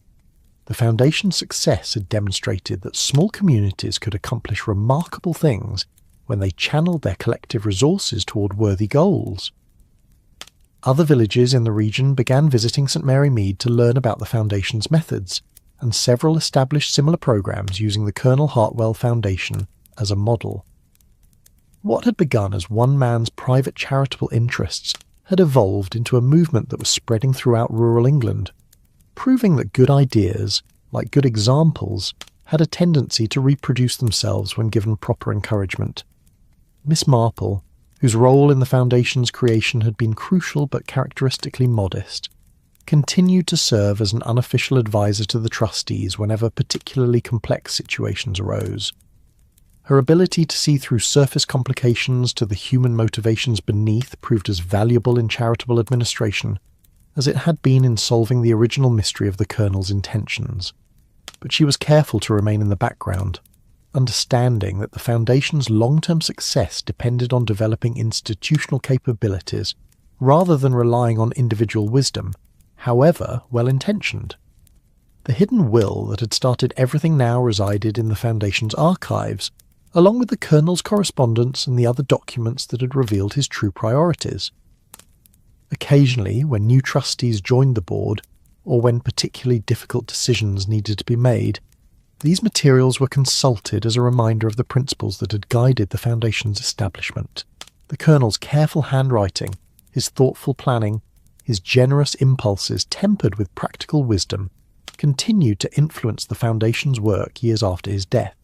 The Foundation's success had demonstrated that small communities could accomplish remarkable things when they channeled their collective resources toward worthy goals. Other villages in the region began visiting St Mary Mead to learn about the Foundation's methods, and several established similar programs using the Colonel Hartwell Foundation as a model. What had begun as one man's private charitable interests had evolved into a movement that was spreading throughout rural England, proving that good ideas, like good examples, had a tendency to reproduce themselves when given proper encouragement. Miss Marple, whose role in the Foundation's creation had been crucial but characteristically modest, continued to serve as an unofficial advisor to the trustees whenever particularly complex situations arose. Her ability to see through surface complications to the human motivations beneath proved as valuable in charitable administration as it had been in solving the original mystery of the Colonel's intentions. But she was careful to remain in the background, understanding that the Foundation's long-term success depended on developing institutional capabilities rather than relying on individual wisdom, however well-intentioned. The hidden will that had started everything now resided in the Foundation's archives, along with the Colonel's correspondence and the other documents that had revealed his true priorities. Occasionally, when new trustees joined the board, or when particularly difficult decisions needed to be made, these materials were consulted as a reminder of the principles that had guided the Foundation's establishment. The Colonel's careful handwriting, his thoughtful planning, his generous impulses tempered with practical wisdom, continued to influence the Foundation's work years after his death.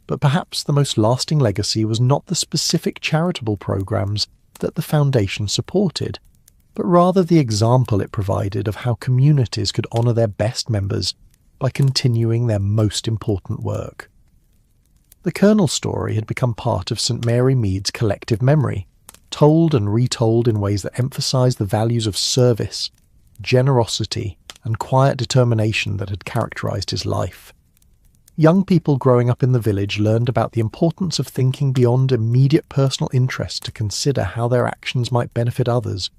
But perhaps the most lasting legacy was not the specific charitable programs that the Foundation supported, but rather the example it provided of how communities could honour their best members by continuing their most important work. The Colonel's story had become part of St Mary Mead's collective memory, told and retold in ways that emphasised the values of service, generosity, and quiet determination that had characterised his life. Young people growing up in the village learned about the importance of thinking beyond immediate personal interests to consider how their actions might benefit others,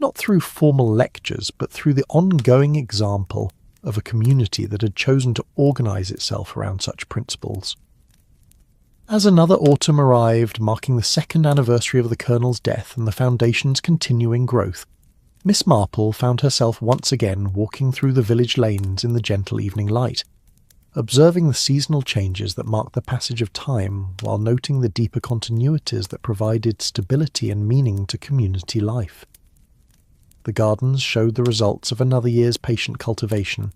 not through formal lectures, but through the ongoing example of a community that had chosen to organise itself around such principles. As another autumn arrived, marking the second anniversary of the Colonel's death and the Foundation's continuing growth, Miss Marple found herself once again walking through the village lanes in the gentle evening light, observing the seasonal changes that marked the passage of time while noting the deeper continuities that provided stability and meaning to community life. The gardens showed the results of another year's patient cultivation.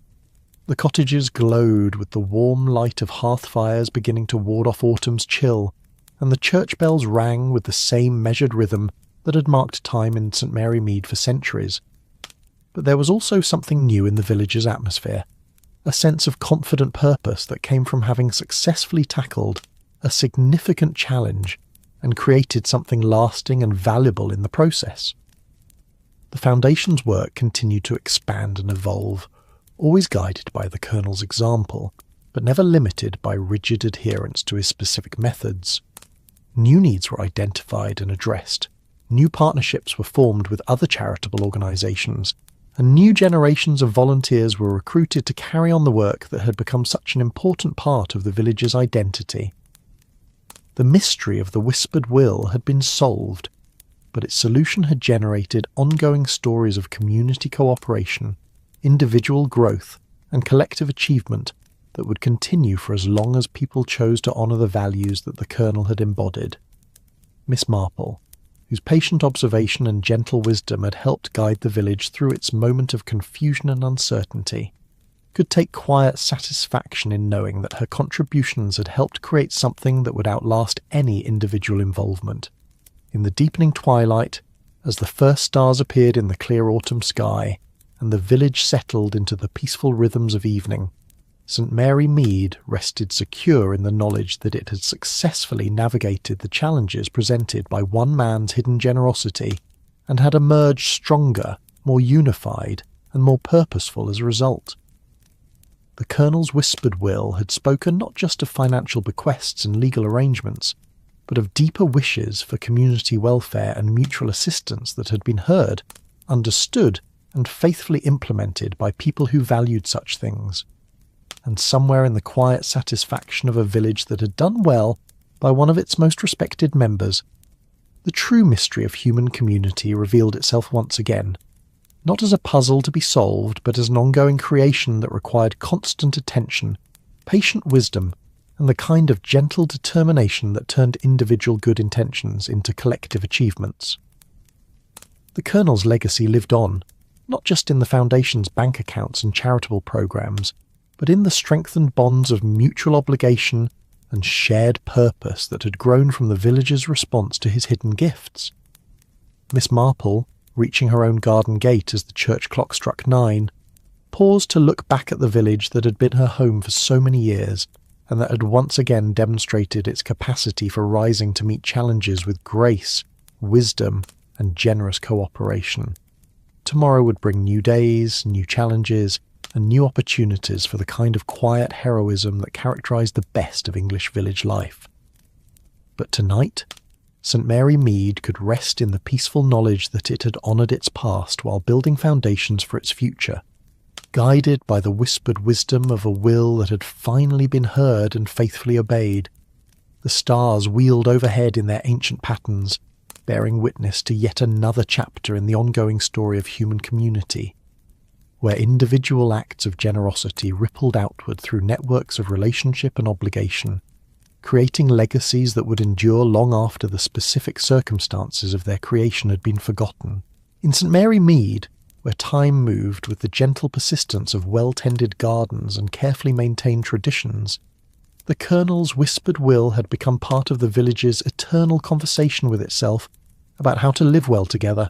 The cottages glowed with the warm light of hearth fires beginning to ward off autumn's chill, and the church bells rang with the same measured rhythm that had marked time in St Mary Mead for centuries. But there was also something new in the village's atmosphere, a sense of confident purpose that came from having successfully tackled a significant challenge and created something lasting and valuable in the process. The Foundation's work continued to expand and evolve, always guided by the Colonel's example, but never limited by rigid adherence to his specific methods. New needs were identified and addressed, new partnerships were formed with other charitable organisations, and new generations of volunteers were recruited to carry on the work that had become such an important part of the village's identity. The mystery of the whispered will had been solved, but its solution had generated ongoing stories of community cooperation, individual growth, and collective achievement that would continue for as long as people chose to honour the values that the Colonel had embodied. Miss Marple, whose patient observation and gentle wisdom had helped guide the village through its moment of confusion and uncertainty, could take quiet satisfaction in knowing that her contributions had helped create something that would outlast any individual involvement. In the deepening twilight, As the first stars appeared in the clear autumn sky, and the village settled into the peaceful rhythms of evening, St. Mary Mead rested secure in the knowledge that it had successfully navigated the challenges presented by one man's hidden generosity and had emerged stronger, more unified, and more purposeful as a result. The Colonel's whispered will had spoken not just of financial bequests and legal arrangements, but of deeper wishes for community welfare and mutual assistance that had been heard, understood, and faithfully implemented by people who valued such things. And somewhere in the quiet satisfaction of a village that had done well by one of its most respected members, the true mystery of human community revealed itself once again, not as a puzzle to be solved, but as an ongoing creation that required constant attention, patient wisdom, and the kind of gentle determination that turned individual good intentions into collective achievements. The Colonel's legacy lived on, not just in the Foundation's bank accounts and charitable programs, but in the strengthened bonds of mutual obligation and shared purpose that had grown from the villagers' response to his hidden gifts. Miss Marple, reaching her own garden gate as the church clock struck 9, paused to look back at the village that had been her home for so many years and that had once again demonstrated its capacity for rising to meet challenges with grace, wisdom, and generous cooperation. Tomorrow would bring new days, new challenges, and new opportunities for the kind of quiet heroism that characterised the best of English village life. But tonight, St. Mary Mead could rest in the peaceful knowledge that it had honoured its past while building foundations for its future, guided by the whispered wisdom of a will that had finally been heard and faithfully obeyed. The stars wheeled overhead in their ancient patterns, bearing witness to yet another chapter in the ongoing story of human community, where individual acts of generosity rippled outward through networks of relationship and obligation, creating legacies that would endure long after the specific circumstances of their creation had been forgotten. In St. Mary Mead, where time moved with the gentle persistence of well-tended gardens and carefully maintained traditions, the Colonel's whispered will had become part of the village's eternal conversation with itself about how to live well together,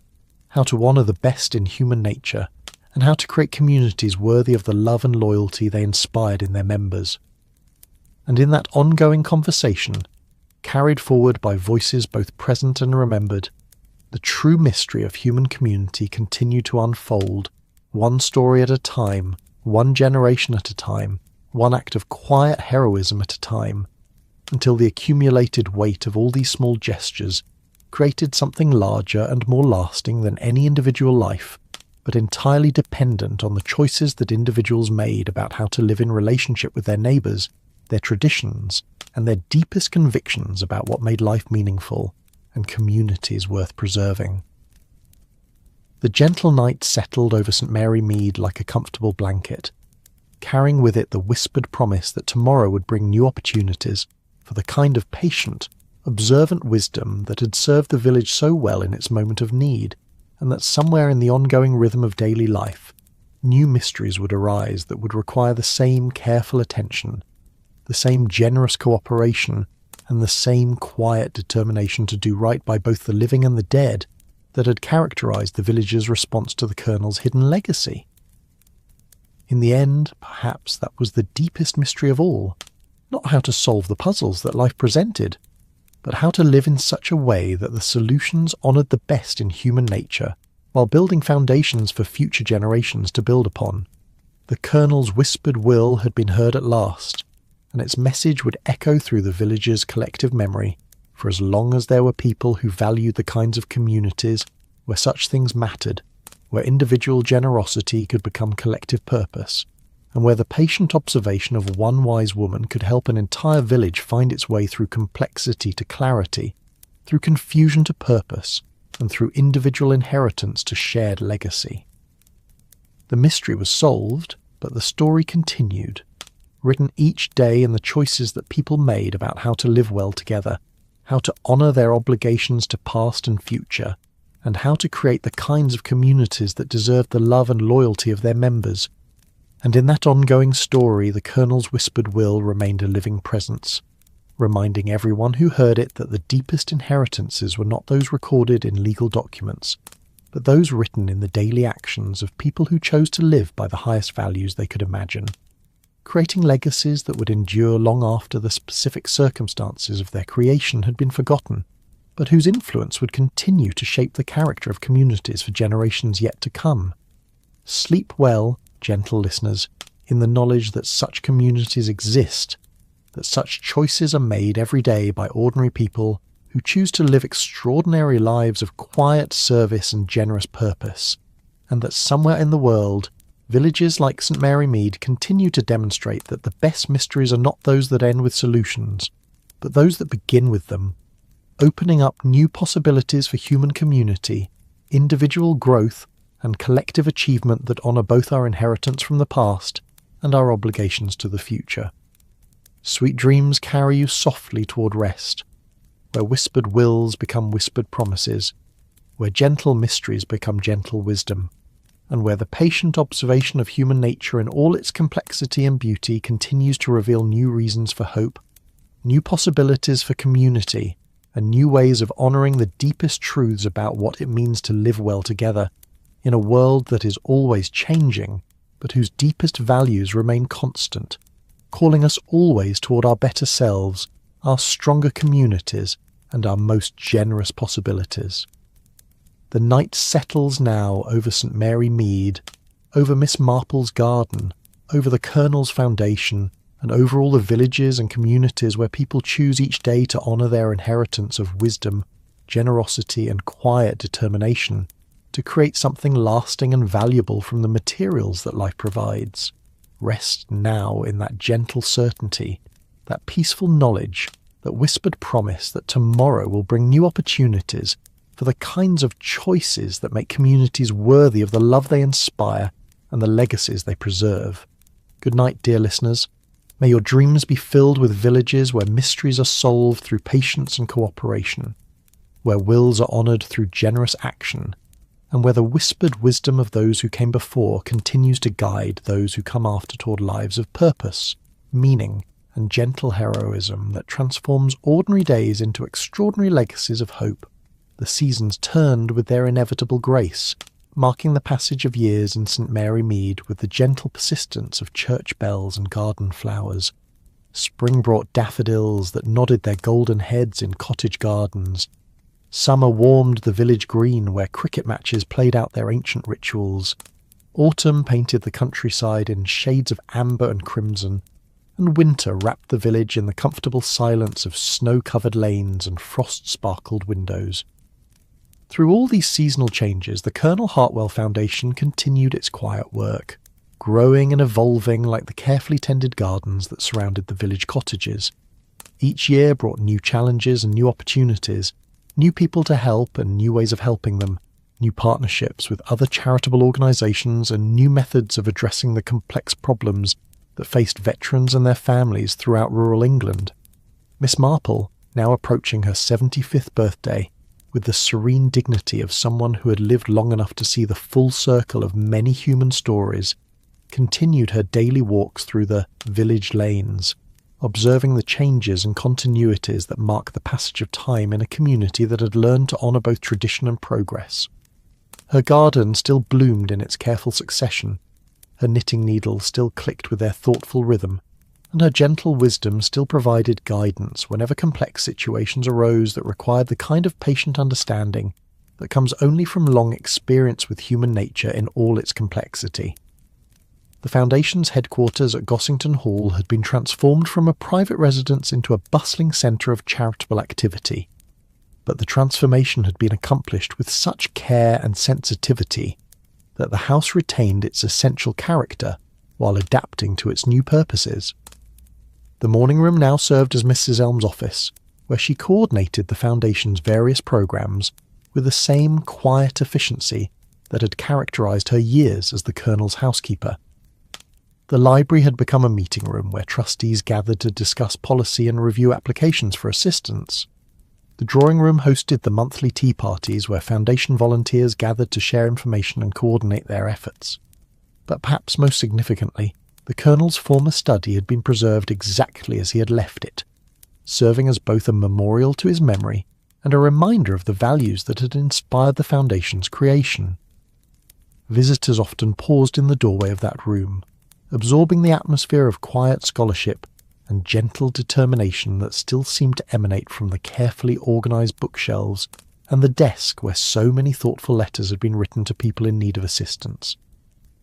how to honour the best in human nature, and how to create communities worthy of the love and loyalty they inspired in their members. And in that ongoing conversation, carried forward by voices both present and remembered, the true mystery of human community continued to unfold, one story at a time, one generation at a time, one act of quiet heroism at a time, until the accumulated weight of all these small gestures created something larger and more lasting than any individual life, but entirely dependent on the choices that individuals made about how to live in relationship with their neighbours, their traditions, and their deepest convictions about what made life meaningful and communities worth preserving. The gentle night settled over St. Mary Mead like a comfortable blanket, carrying with it the whispered promise that tomorrow would bring new opportunities for the kind of patient, observant wisdom that had served the village so well in its moment of need, and that somewhere in the ongoing rhythm of daily life, new mysteries would arise that would require the same careful attention, the same generous cooperation, and the same quiet determination to do right by both the living and the dead that had characterised the village's response to the Colonel's hidden legacy. In the end, perhaps that was the deepest mystery of all, not how to solve the puzzles that life presented, but how to live in such a way that the solutions honoured the best in human nature, while building foundations for future generations to build upon. The Colonel's whispered will had been heard at last, and its message would echo through the village's collective memory for as long as there were people who valued the kinds of communities where such things mattered, where individual generosity could become collective purpose, and where the patient observation of one wise woman could help an entire village find its way through complexity to clarity, through confusion to purpose, and through individual inheritance to shared legacy. The mystery was solved, but the story continued, written each day in the choices that people made about how to live well together, how to honour their obligations to past and future, and how to create the kinds of communities that deserved the love and loyalty of their members. And in that ongoing story, the Colonel's whispered will remained a living presence, reminding everyone who heard it that the deepest inheritances were not those recorded in legal documents, but those written in the daily actions of people who chose to live by the highest values they could imagine, creating legacies that would endure long after the specific circumstances of their creation had been forgotten, but whose influence would continue to shape the character of communities for generations yet to come. Sleep well, gentle listeners, in the knowledge that such communities exist, that such choices are made every day by ordinary people who choose to live extraordinary lives of quiet service and generous purpose, and that somewhere in the world, villages like St. Mary Mead continue to demonstrate that the best mysteries are not those that end with solutions, but those that begin with them, opening up new possibilities for human community, individual growth, and collective achievement that honour both our inheritance from the past and our obligations to the future. Sweet dreams carry you softly toward rest, where whispered wills become whispered promises, where gentle mysteries become gentle wisdom, and where the patient observation of human nature in all its complexity and beauty continues to reveal new reasons for hope, new possibilities for community, and new ways of honouring the deepest truths about what it means to live well together, in a world that is always changing, but whose deepest values remain constant, calling us always toward our better selves, our stronger communities, and our most generous possibilities. The night settles now over St. Mary Mead, over Miss Marple's garden, over the Colonel's Foundation, and over all the villages and communities where people choose each day to honour their inheritance of wisdom, generosity, and quiet determination, to create something lasting and valuable from the materials that life provides. Rest now in that gentle certainty, that peaceful knowledge, that whispered promise that tomorrow will bring new opportunities for the kinds of choices that make communities worthy of the love they inspire and the legacies they preserve. Good night, dear listeners. May your dreams be filled with villages where mysteries are solved through patience and cooperation, where wills are honoured through generous action, and where the whispered wisdom of those who came before continues to guide those who come after toward lives of purpose, meaning, and gentle heroism that transforms ordinary days into extraordinary legacies of hope. The seasons turned with their inevitable grace, marking the passage of years in St. Mary Mead with the gentle persistence of church bells and garden flowers. Spring brought daffodils that nodded their golden heads in cottage gardens. Summer warmed the village green where cricket matches played out their ancient rituals. Autumn painted the countryside in shades of amber and crimson, and winter wrapped the village in the comfortable silence of snow-covered lanes and frost-sparkled windows. Through all these seasonal changes, the Colonel Hartwell Foundation continued its quiet work, growing and evolving like the carefully tended gardens that surrounded the village cottages. Each year brought new challenges and new opportunities, new people to help and new ways of helping them, new partnerships with other charitable organisations and new methods of addressing the complex problems that faced veterans and their families throughout rural England. Miss Marple, now approaching her 75th birthday, with the serene dignity of someone who had lived long enough to see the full circle of many human stories, continued her daily walks through the village lanes, observing the changes and continuities that mark the passage of time in a community that had learned to honour both tradition and progress. Her garden still bloomed in its careful succession, her knitting needles still clicked with their thoughtful rhythm, and her gentle wisdom still provided guidance whenever complex situations arose that required the kind of patient understanding that comes only from long experience with human nature in all its complexity. The Foundation's headquarters at Gossington Hall had been transformed from a private residence into a bustling centre of charitable activity, but the transformation had been accomplished with such care and sensitivity that the house retained its essential character while adapting to its new purposes. The morning room now served as Mrs. Elm's office, where she coordinated the Foundation's various programmes with the same quiet efficiency that had characterised her years as the Colonel's housekeeper. The library had become a meeting room where trustees gathered to discuss policy and review applications for assistance. The drawing room hosted the monthly tea parties where Foundation volunteers gathered to share information and coordinate their efforts. But perhaps most significantly, the Colonel's former study had been preserved exactly as he had left it. serving as both a memorial to his memory and a reminder of the values that had inspired the Foundation's creation. Visitors often paused in the doorway of that room, absorbing the atmosphere of quiet scholarship and gentle determination that still seemed to emanate from the carefully organised bookshelves and the desk where so many thoughtful letters had been written to people in need of assistance.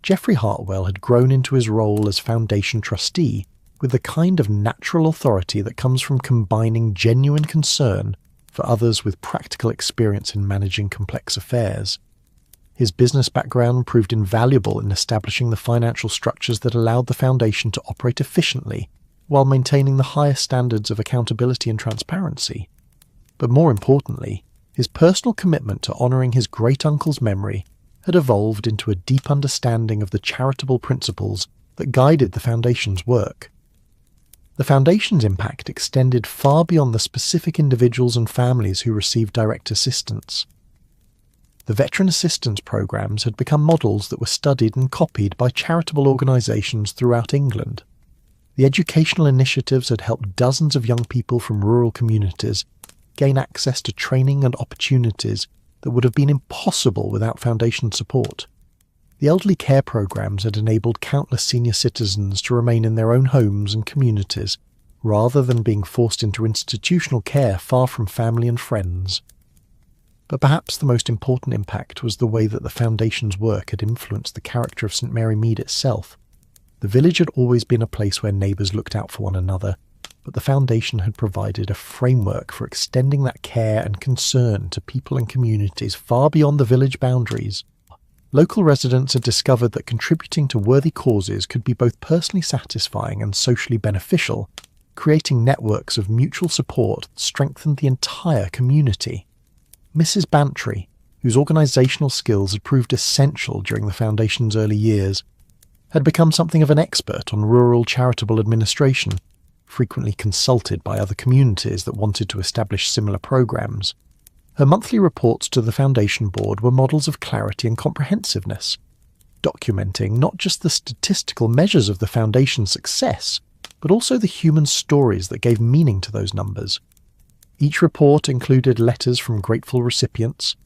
Geoffrey Hartwell had grown into his role as Foundation trustee with the kind of natural authority that comes from combining genuine concern for others with practical experience in managing complex affairs. His business background proved invaluable in establishing the financial structures that allowed the Foundation to operate efficiently while maintaining the highest standards of accountability and transparency. But more importantly, his personal commitment to honouring his great-uncle's memory had evolved into a deep understanding of the charitable principles that guided the Foundation's work. The Foundation's impact extended far beyond the specific individuals and families who received direct assistance. The veteran assistance programs had become models that were studied and copied by charitable organisations throughout England. The educational initiatives had helped dozens of young people from rural communities gain access to training and opportunities that would have been impossible without Foundation support. The elderly care programs had enabled countless senior citizens to remain in their own homes and communities, rather than being forced into institutional care far from family and friends. But perhaps the most important impact was the way that the Foundation's work had influenced the character of St Mary Mead itself. The village had always been a place where neighbours looked out for one another, but the Foundation had provided a framework for extending that care and concern to people and communities far beyond the village boundaries. Local residents had discovered that contributing to worthy causes could be both personally satisfying and socially beneficial, creating networks of mutual support that strengthened the entire community. Mrs. Bantry, whose organisational skills had proved essential during the Foundation's early years, had become something of an expert on rural charitable administration, frequently consulted by other communities that wanted to establish similar programs. Her monthly reports to the Foundation Board were models of clarity and comprehensiveness, documenting not just the statistical measures of the Foundation's success, but also the human stories that gave meaning to those numbers. Each report included letters from grateful recipients,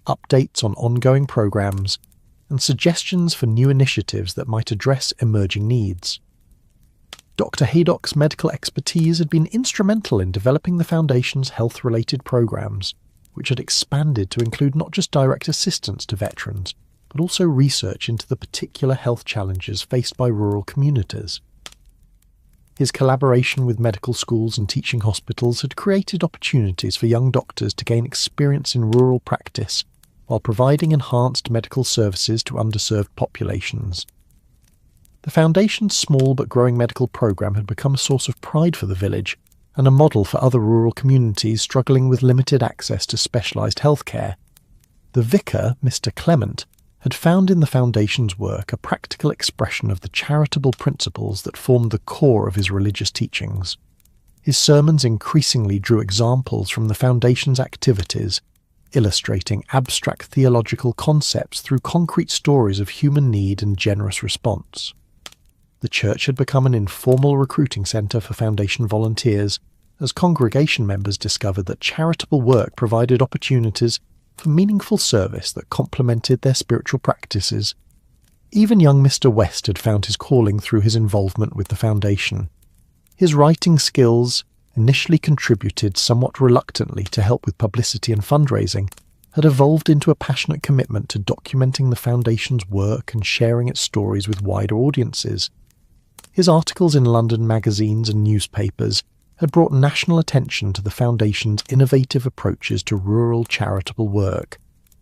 updates on ongoing programs, and suggestions for new initiatives that might address emerging needs. Dr. Haydock's medical expertise had been instrumental in developing the Foundation's health-related programs, which had expanded to include not just direct assistance to veterans, but also research into the particular health challenges faced by rural communities. His collaboration with medical schools and teaching hospitals had created opportunities for young doctors to gain experience in rural practice, while providing enhanced medical services to underserved populations. The Foundation's small but growing medical program had become a source of pride for the village, and a model for other rural communities struggling with limited access to specialised healthcare. The vicar, Mr. Clement, had found in the Foundation's work a practical expression of the charitable principles that formed the core of his religious teachings. His sermons increasingly drew examples from the Foundation's activities, illustrating abstract theological concepts through concrete stories of human need and generous response. The church had become an informal recruiting centre for Foundation volunteers, as congregation members discovered that charitable work provided opportunities for meaningful service that complemented their spiritual practices. Even young Mr. West had found his calling through his involvement with the Foundation. His writing skills, initially contributed somewhat reluctantly to help with publicity and fundraising, had evolved into a passionate commitment to documenting the Foundation's work and sharing its stories with wider audiences. His articles in London magazines and newspapers had brought national attention to the Foundation's innovative approaches to rural charitable work,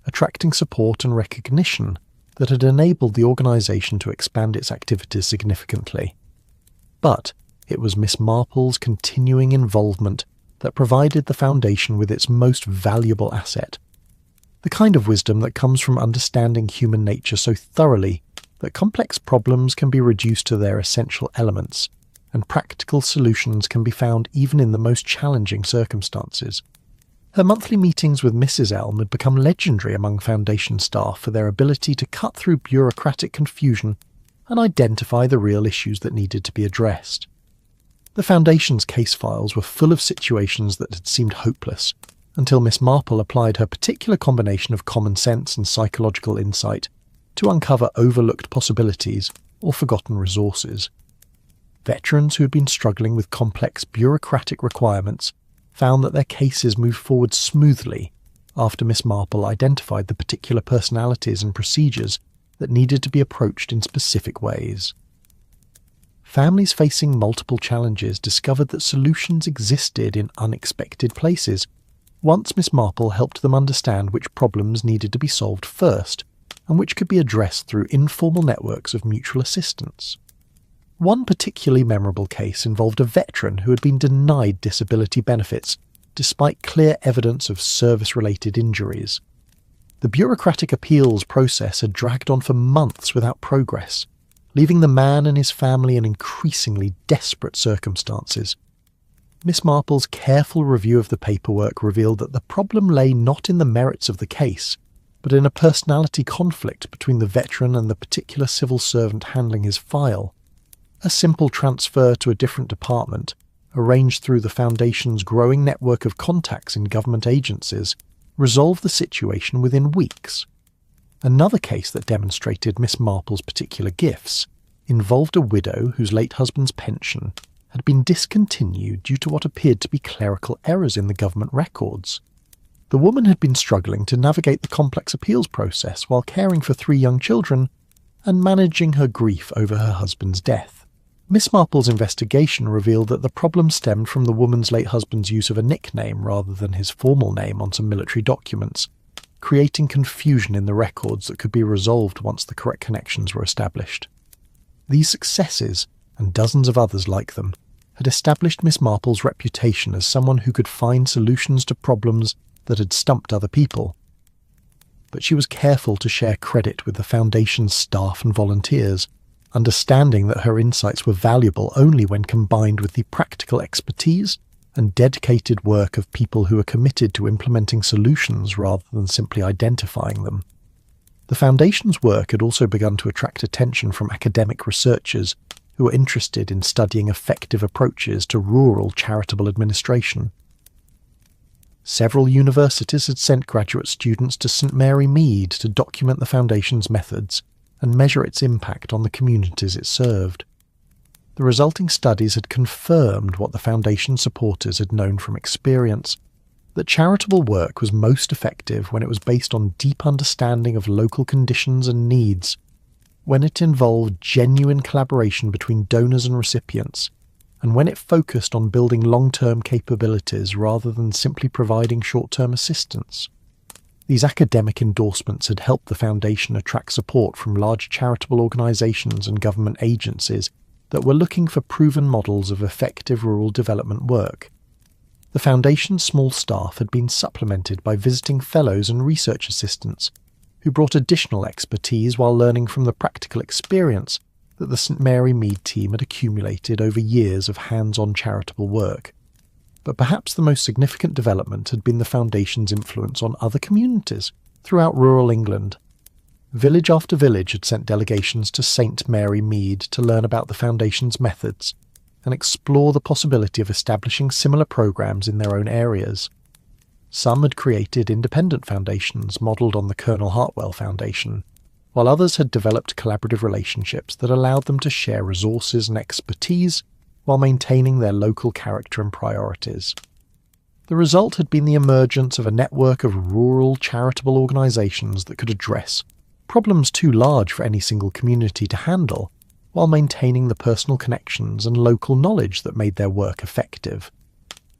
attracting support and recognition that had enabled the organisation to expand its activities significantly. But it was Miss Marple's continuing involvement that provided the Foundation with its most valuable asset, the kind of wisdom that comes from understanding human nature so thoroughly that complex problems can be reduced to their essential elements, and practical solutions can be found even in the most challenging circumstances. Her monthly meetings with Mrs. Elm had become legendary among Foundation staff for their ability to cut through bureaucratic confusion and identify the real issues that needed to be addressed. The Foundation's case files were full of situations that had seemed hopeless, until Miss Marple applied her particular combination of common sense and psychological insight to uncover overlooked possibilities or forgotten resources. Veterans who had been struggling with complex bureaucratic requirements found that their cases moved forward smoothly after Miss Marple identified the particular personalities and procedures that needed to be approached in specific ways. Families facing multiple challenges discovered that solutions existed in unexpected places once Miss Marple helped them understand which problems needed to be solved first and which could be addressed through informal networks of mutual assistance. One particularly memorable case involved a veteran who had been denied disability benefits despite clear evidence of service-related injuries. The bureaucratic appeals process had dragged on for months without progress, leaving the man and his family in increasingly desperate circumstances. Miss Marple's careful review of the paperwork revealed that the problem lay not in the merits of the case, but in a personality conflict between the veteran and the particular civil servant handling his file. A simple transfer to a different department, arranged through the Foundation's growing network of contacts in government agencies, resolved the situation within weeks. Another case that demonstrated Miss Marple's particular gifts involved a widow whose late husband's pension had been discontinued due to what appeared to be clerical errors in the government records. The woman had been struggling to navigate the complex appeals process while caring for 3 young children and managing her grief over her husband's death. Miss Marple's investigation revealed that the problem stemmed from the woman's late husband's use of a nickname rather than his formal name on some military documents, creating confusion in the records that could be resolved once the correct connections were established. These successes, and dozens of others like them, had established Miss Marple's reputation as someone who could find solutions to problems that had stumped other people. But she was careful to share credit with the Foundation's staff and volunteers, understanding that her insights were valuable only when combined with the practical expertise and dedicated work of people who were committed to implementing solutions rather than simply identifying them. The Foundation's work had also begun to attract attention from academic researchers who were interested in studying effective approaches to rural charitable administration. Several universities had sent graduate students to St Mary Mead to document the Foundation's methods and measure its impact on the communities it served. The resulting studies had confirmed what the Foundation supporters had known from experience, that charitable work was most effective when it was based on deep understanding of local conditions and needs, when it involved genuine collaboration between donors and recipients, and when it focused on building long-term capabilities rather than simply providing short-term assistance. These academic endorsements had helped the Foundation attract support from large charitable organisations and government agencies that were looking for proven models of effective rural development work. The Foundation's small staff had been supplemented by visiting fellows and research assistants, who brought additional expertise while learning from the practical experience that the St Mary Mead team had accumulated over years of hands-on charitable work. But perhaps the most significant development had been the Foundation's influence on other communities throughout rural England. Village after village had sent delegations to St Mary Mead to learn about the Foundation's methods and explore the possibility of establishing similar programs in their own areas. Some had created independent foundations modelled on the Colonel Hartwell Foundation, while others had developed collaborative relationships that allowed them to share resources and expertise while maintaining their local character and priorities. The result had been the emergence of a network of rural charitable organisations that could address problems too large for any single community to handle, while maintaining the personal connections and local knowledge that made their work effective.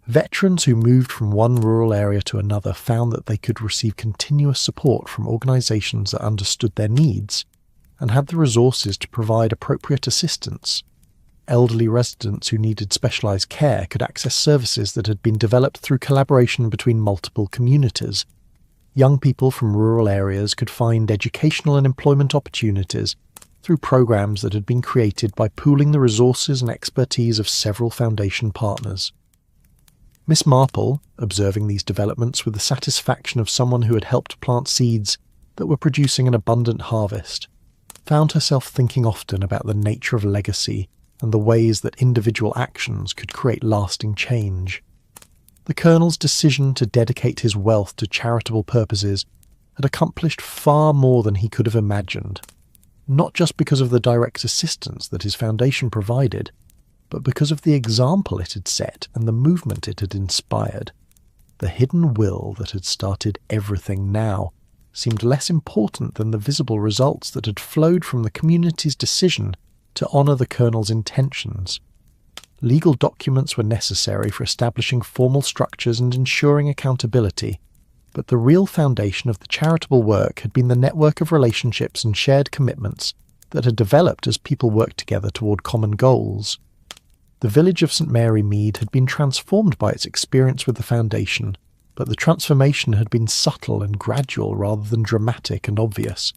Veterans who moved from one rural area to another found that they could receive continuous support from organisations that understood their needs and had the resources to provide appropriate assistance. Elderly residents who needed specialised care could access services that had been developed through collaboration between multiple communities. Young people from rural areas could find educational and employment opportunities through programs that had been created by pooling the resources and expertise of several Foundation partners. Miss Marple, observing these developments with the satisfaction of someone who had helped plant seeds that were producing an abundant harvest, found herself thinking often about the nature of legacy and the ways that individual actions could create lasting change. The Colonel's decision to dedicate his wealth to charitable purposes had accomplished far more than he could have imagined, not just because of the direct assistance that his foundation provided, but because of the example it had set and the movement it had inspired. The hidden will that had started everything now seemed less important than the visible results that had flowed from the community's decision to honour the Colonel's intentions. Legal documents were necessary for establishing formal structures and ensuring accountability, but the real foundation of the charitable work had been the network of relationships and shared commitments that had developed as people worked together toward common goals. The village of St Mary Mead had been transformed by its experience with the foundation, but the transformation had been subtle and gradual rather than dramatic and obvious.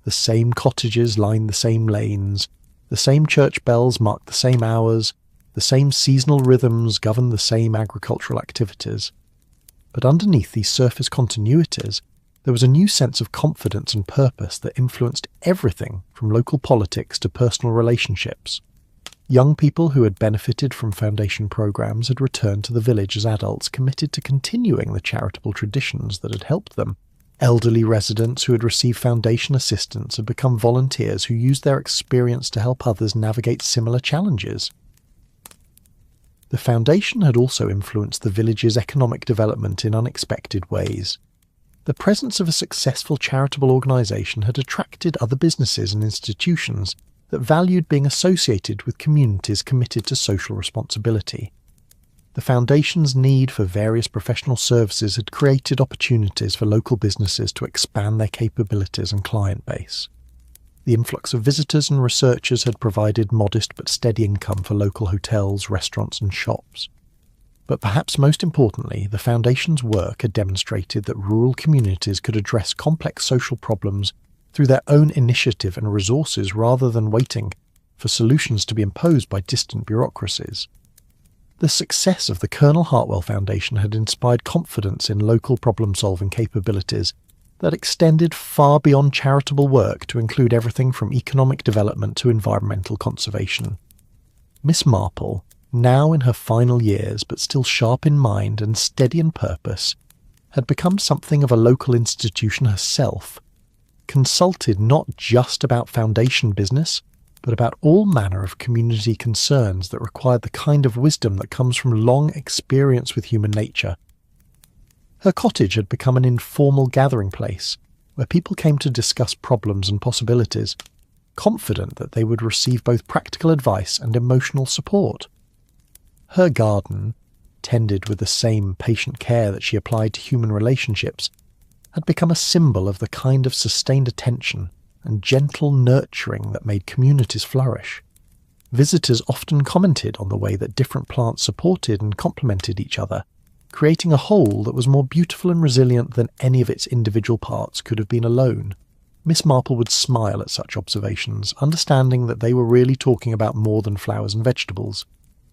The same cottages lined the same lanes, the same church bells marked the same hours, the same seasonal rhythms governed the same agricultural activities. But underneath these surface continuities, there was a new sense of confidence and purpose that influenced everything from local politics to personal relationships. Young people who had benefited from foundation programs had returned to the village as adults committed to continuing the charitable traditions that had helped them. Elderly residents who had received foundation assistance had become volunteers who used their experience to help others navigate similar challenges. The foundation had also influenced the village's economic development in unexpected ways. The presence of a successful charitable organisation had attracted other businesses and institutions that valued being associated with communities committed to social responsibility. The Foundation's need for various professional services had created opportunities for local businesses to expand their capabilities and client base. The influx of visitors and researchers had provided modest but steady income for local hotels, restaurants and shops. But perhaps most importantly, the Foundation's work had demonstrated that rural communities could address complex social problems through their own initiative and resources rather than waiting for solutions to be imposed by distant bureaucracies. The success of the Colonel Hartwell Foundation had inspired confidence in local problem-solving capabilities that extended far beyond charitable work to include everything from economic development to environmental conservation. Miss Marple, now in her final years but still sharp in mind and steady in purpose, had become something of a local institution herself, consulted not just about foundation business, but about all manner of community concerns that required the kind of wisdom that comes from long experience with human nature. Her cottage had become an informal gathering place, where people came to discuss problems and possibilities, confident that they would receive both practical advice and emotional support. Her garden, tended with the same patient care that she applied to human relationships, had become a symbol of the kind of sustained attention and gentle nurturing that made communities flourish. Visitors often commented on the way that different plants supported and complemented each other, creating a whole that was more beautiful and resilient than any of its individual parts could have been alone. Miss Marple would smile at such observations, understanding that they were really talking about more than flowers and vegetables.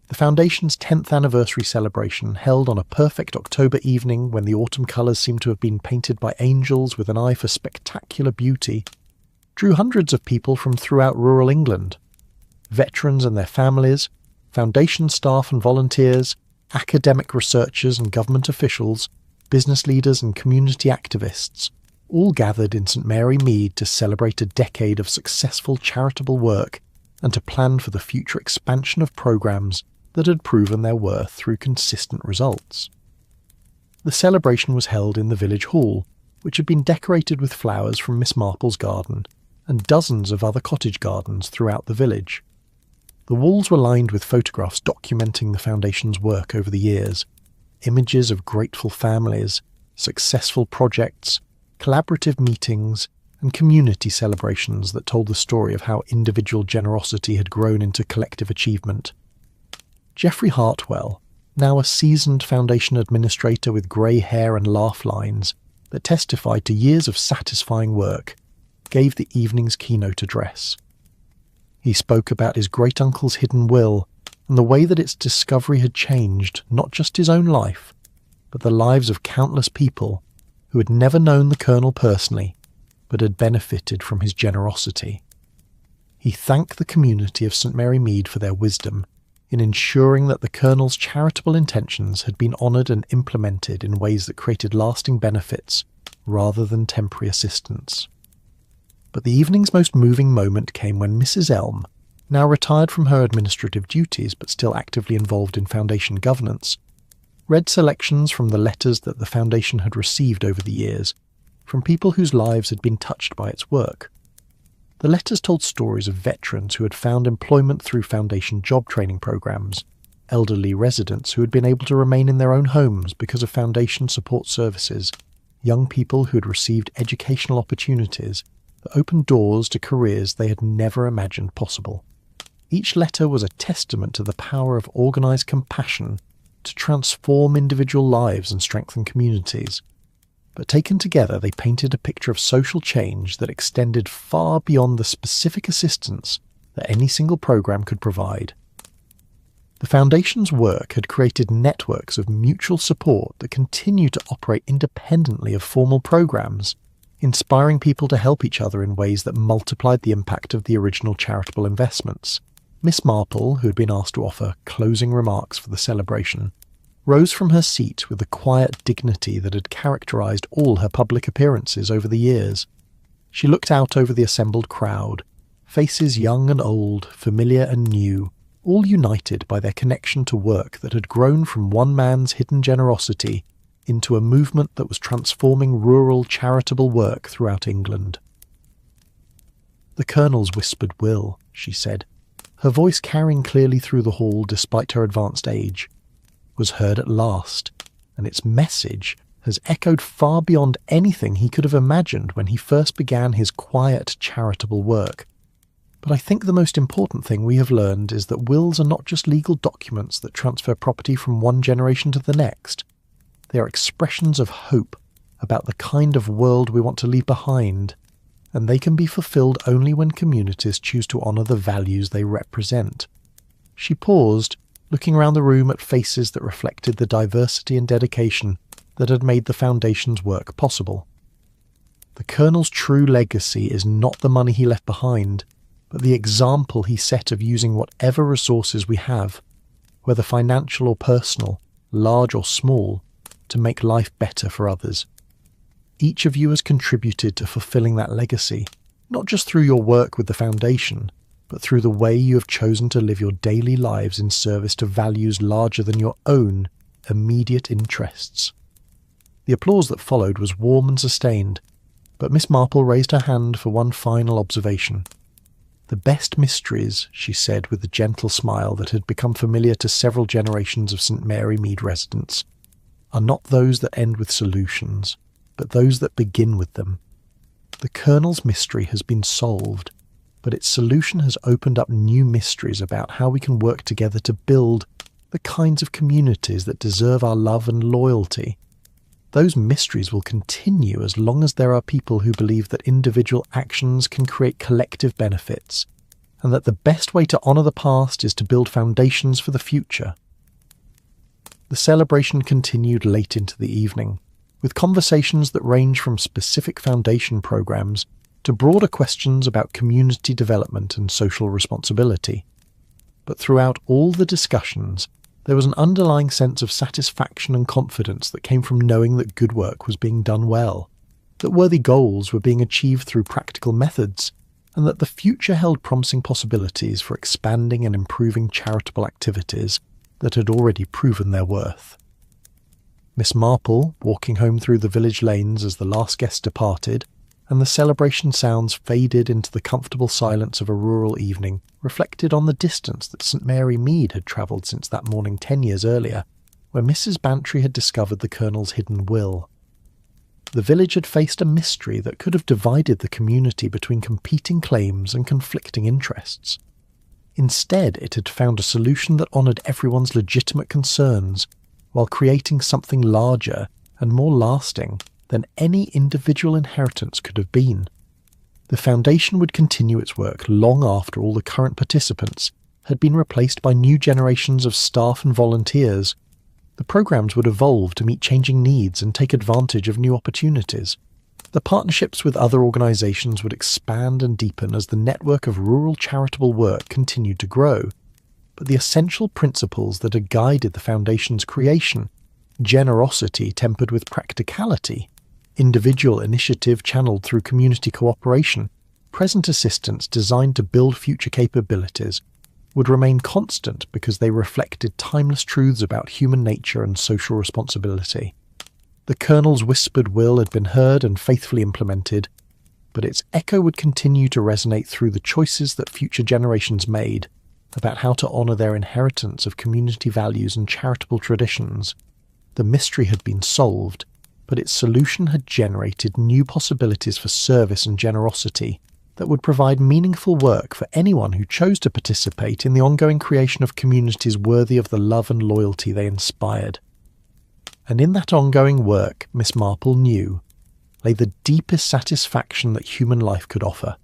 The Foundation's 10th anniversary celebration, held on a perfect October evening when the autumn colours seemed to have been painted by angels with an eye for spectacular beauty, drew hundreds of people from throughout rural England. Veterans and their families, Foundation staff and volunteers, academic researchers and government officials, business leaders and community activists, all gathered in St Mary Mead to celebrate a decade of successful charitable work and to plan for the future expansion of programmes that had proven their worth through consistent results. The celebration was held in the village hall, which had been decorated with flowers from Miss Marple's garden and dozens of other cottage gardens throughout the village. The walls were lined with photographs documenting the Foundation's work over the years, images of grateful families, successful projects, collaborative meetings, and community celebrations that told the story of how individual generosity had grown into collective achievement. Geoffrey Hartwell, now a seasoned Foundation administrator with grey hair and laugh lines that testified to years of satisfying work, gave the evening's keynote address. He spoke about his great-uncle's hidden will and the way that its discovery had changed not just his own life, but the lives of countless people who had never known the Colonel personally, but had benefited from his generosity. He thanked the community of St Mary Mead for their wisdom in ensuring that the Colonel's charitable intentions had been honoured and implemented in ways that created lasting benefits rather than temporary assistance. But the evening's most moving moment came when Mrs. Elm, now retired from her administrative duties but still actively involved in Foundation governance, read selections from the letters that the Foundation had received over the years from people whose lives had been touched by its work. The letters told stories of veterans who had found employment through Foundation job training programs, elderly residents who had been able to remain in their own homes because of Foundation support services, young people who had received educational opportunities that opened doors to careers they had never imagined possible. Each letter was a testament to the power of organised compassion to transform individual lives and strengthen communities. But taken together, they painted a picture of social change that extended far beyond the specific assistance that any single programme could provide. The Foundation's work had created networks of mutual support that continue to operate independently of formal programmes, inspiring people to help each other in ways that multiplied the impact of the original charitable investments. Miss Marple, who had been asked to offer closing remarks for the celebration, rose from her seat with the quiet dignity that had characterised all her public appearances over the years. She looked out over the assembled crowd, faces young and old, familiar and new, all united by their connection to work that had grown from one man's hidden generosity into a movement that was transforming rural charitable work throughout England. "The Colonel's whispered will," she said, her voice carrying clearly through the hall despite her advanced age, was heard at last, and its message has echoed far beyond anything he could have imagined when he first began his quiet charitable work. But I think the most important thing we have learned is that wills are not just legal documents that transfer property from one generation to the next. They are expressions of hope about the kind of world we want to leave behind, and they can be fulfilled only when communities choose to honour the values they represent. She paused, looking around the room at faces that reflected the diversity and dedication that had made the Foundation's work possible. The Colonel's true legacy is not the money he left behind, but the example he set of using whatever resources we have, whether financial or personal, large or small, to make life better for others. Each of you has contributed to fulfilling that legacy, not just through your work with the Foundation, but through the way you have chosen to live your daily lives in service to values larger than your own immediate interests. The applause that followed was warm and sustained, but Miss Marple raised her hand for one final observation. "The best mysteries," she said with the gentle smile that had become familiar to several generations of St Mary Mead residents, "are not those that end with solutions, but those that begin with them. The Colonel's mystery has been solved, but its solution has opened up new mysteries about how we can work together to build the kinds of communities that deserve our love and loyalty. Those mysteries will continue as long as there are people who believe that individual actions can create collective benefits, and that the best way to honour the past is to build foundations for the future." The celebration continued late into the evening, with conversations that range from specific Foundation programs to broader questions about community development and social responsibility. But throughout all the discussions, there was an underlying sense of satisfaction and confidence that came from knowing that good work was being done well, that worthy goals were being achieved through practical methods, and that the future held promising possibilities for expanding and improving charitable activities that had already proven their worth. Miss Marple, walking home through the village lanes as the last guest departed, and the celebration sounds faded into the comfortable silence of a rural evening, reflected on the distance that St Mary Mead had travelled since that morning 10 years earlier, where Mrs Bantry had discovered the Colonel's hidden will. The village had faced a mystery that could have divided the community between competing claims and conflicting interests. Instead, it had found a solution that honoured everyone's legitimate concerns, while creating something larger and more lasting than any individual inheritance could have been. The Foundation would continue its work long after all the current participants had been replaced by new generations of staff and volunteers. The programs would evolve to meet changing needs and take advantage of new opportunities. The partnerships with other organisations would expand and deepen as the network of rural charitable work continued to grow, but the essential principles that had guided the Foundation's creation, generosity tempered with practicality, individual initiative channeled through community cooperation, present assistance designed to build future capabilities, would remain constant because they reflected timeless truths about human nature and social responsibility. The Colonel's whispered will had been heard and faithfully implemented, but its echo would continue to resonate through the choices that future generations made about how to honour their inheritance of community values and charitable traditions. The mystery had been solved, but its solution had generated new possibilities for service and generosity that would provide meaningful work for anyone who chose to participate in the ongoing creation of communities worthy of the love and loyalty they inspired. And in that ongoing work, Miss Marple knew, lay the deepest satisfaction that human life could offer,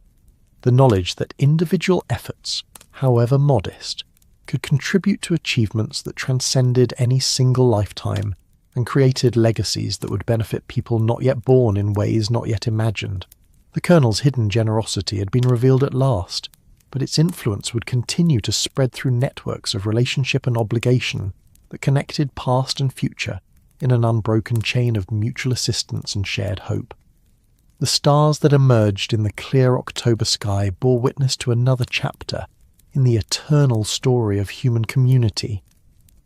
the knowledge that individual efforts, however modest, could contribute to achievements that transcended any single lifetime and created legacies that would benefit people not yet born in ways not yet imagined. The Colonel's hidden generosity had been revealed at last, but its influence would continue to spread through networks of relationship and obligation that connected past and future in an unbroken chain of mutual assistance and shared hope. The stars that emerged in the clear October sky bore witness to another chapter in the eternal story of human community,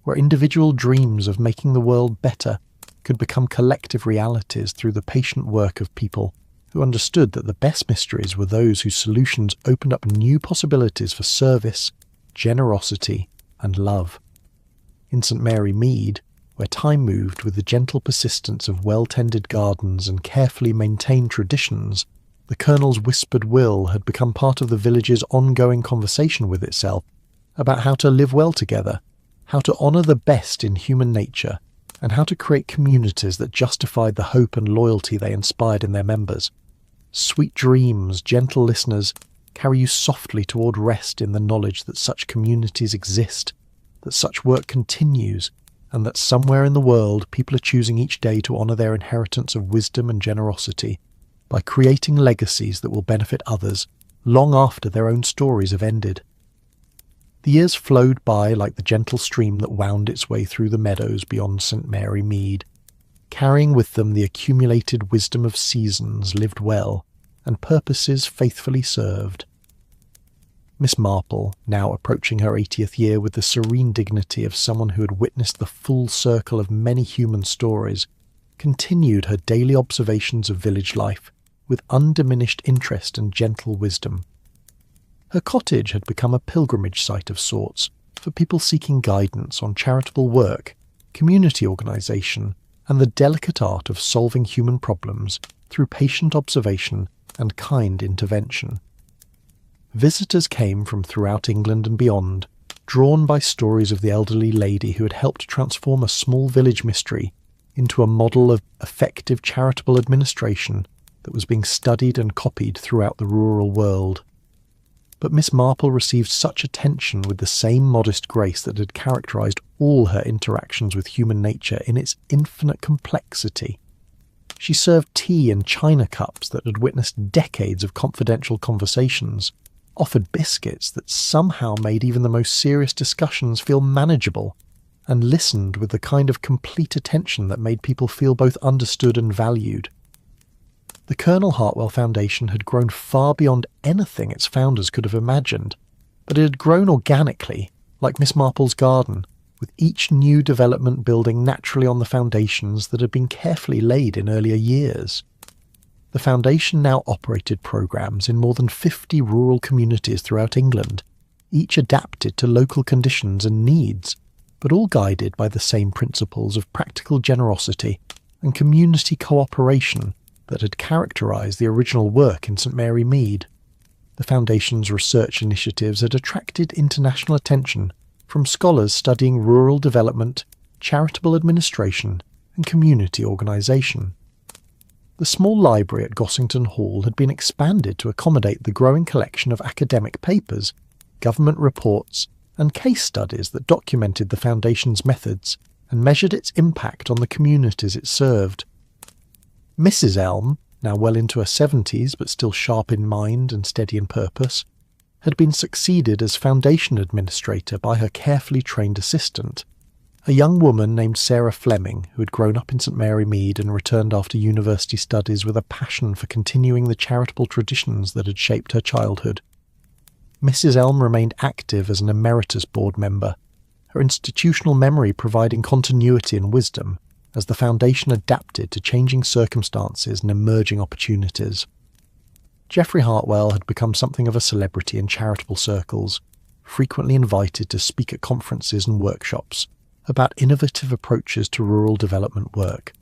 where individual dreams of making the world better could become collective realities through the patient work of people who understood that the best mysteries were those whose solutions opened up new possibilities for service, generosity, and love. In St. Mary Mead, where time moved with the gentle persistence of well-tended gardens and carefully maintained traditions, the Colonel's whispered will had become part of the village's ongoing conversation with itself about how to live well together, how to honour the best in human nature, and how to create communities that justified the hope and loyalty they inspired in their members. Sweet dreams, gentle listeners, carry you softly toward rest in the knowledge that such communities exist, that such work continues, and that somewhere in the world people are choosing each day to honour their inheritance of wisdom and generosity by creating legacies that will benefit others long after their own stories have ended. The years flowed by like the gentle stream that wound its way through the meadows beyond St. Mary Mead, carrying with them the accumulated wisdom of seasons lived well and purposes faithfully served. Miss Marple, now approaching her 80th year with the serene dignity of someone who had witnessed the full circle of many human stories, continued her daily observations of village life with undiminished interest and gentle wisdom. Her cottage had become a pilgrimage site of sorts for people seeking guidance on charitable work, community organisation, and the delicate art of solving human problems through patient observation and kind intervention. Visitors came from throughout England and beyond, drawn by stories of the elderly lady who had helped transform a small village mystery into a model of effective charitable administration that was being studied and copied throughout the rural world. But Miss Marple received such attention with the same modest grace that had characterised all her interactions with human nature in its infinite complexity. She served tea in china cups that had witnessed decades of confidential conversations, offered biscuits that somehow made even the most serious discussions feel manageable, and listened with the kind of complete attention that made people feel both understood and valued. The Colonel Hartwell Foundation had grown far beyond anything its founders could have imagined, but it had grown organically, like Miss Marple's garden, with each new development building naturally on the foundations that had been carefully laid in earlier years. The Foundation now operated programs in more than 50 rural communities throughout England, each adapted to local conditions and needs, but all guided by the same principles of practical generosity and community cooperation that had characterised the original work in St. Mary Mead. The Foundation's research initiatives had attracted international attention from scholars studying rural development, charitable administration, and community organisation. The small library at Gossington Hall had been expanded to accommodate the growing collection of academic papers, government reports, and case studies that documented the Foundation's methods and measured its impact on the communities it served. Mrs. Elm, now well into her 70s but still sharp in mind and steady in purpose, had been succeeded as foundation administrator by her carefully trained assistant, a young woman named Sarah Fleming, who had grown up in St Mary Mead and returned after university studies with a passion for continuing the charitable traditions that had shaped her childhood. Mrs Elm remained active as an emeritus board member, her institutional memory providing continuity and wisdom as the foundation adapted to changing circumstances and emerging opportunities. Geoffrey Hartwell had become something of a celebrity in charitable circles, frequently invited to speak at conferences and workshops about innovative approaches to rural development work.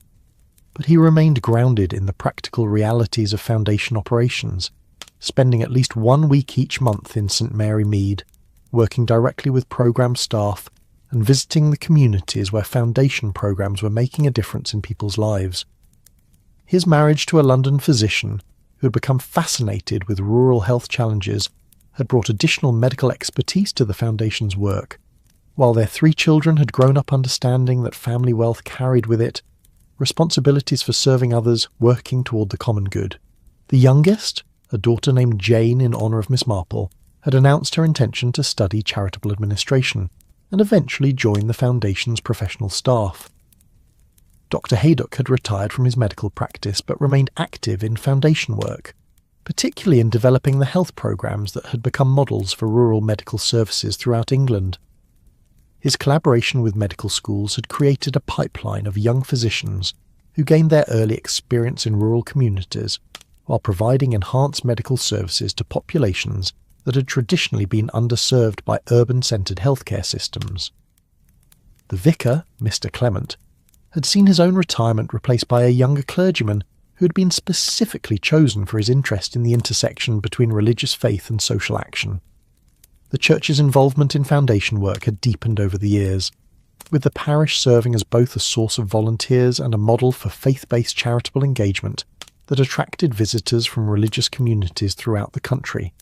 But he remained grounded in the practical realities of foundation operations, spending at least 1 week each month in St Mary Mead, working directly with programme staff and visiting the communities where foundation programmes were making a difference in people's lives. His marriage to a London physician, who had become fascinated with rural health challenges, had brought additional medical expertise to the Foundation's work, while their 3 children had grown up understanding that family wealth carried with it responsibilities for serving others, working toward the common good. The youngest, a daughter named Jane in honour of Miss Marple, had announced her intention to study charitable administration and eventually join the Foundation's professional staff. Dr. Haydock had retired from his medical practice but remained active in foundation work, particularly in developing the health programmes that had become models for rural medical services throughout England. His collaboration with medical schools had created a pipeline of young physicians who gained their early experience in rural communities while providing enhanced medical services to populations that had traditionally been underserved by urban-centred healthcare systems. The vicar, Mr. Clement, had seen his own retirement replaced by a younger clergyman who had been specifically chosen for his interest in the intersection between religious faith and social action. The church's involvement in foundation work had deepened over the years, with the parish serving as both a source of volunteers and a model for faith-based charitable engagement that attracted visitors from religious communities throughout the country.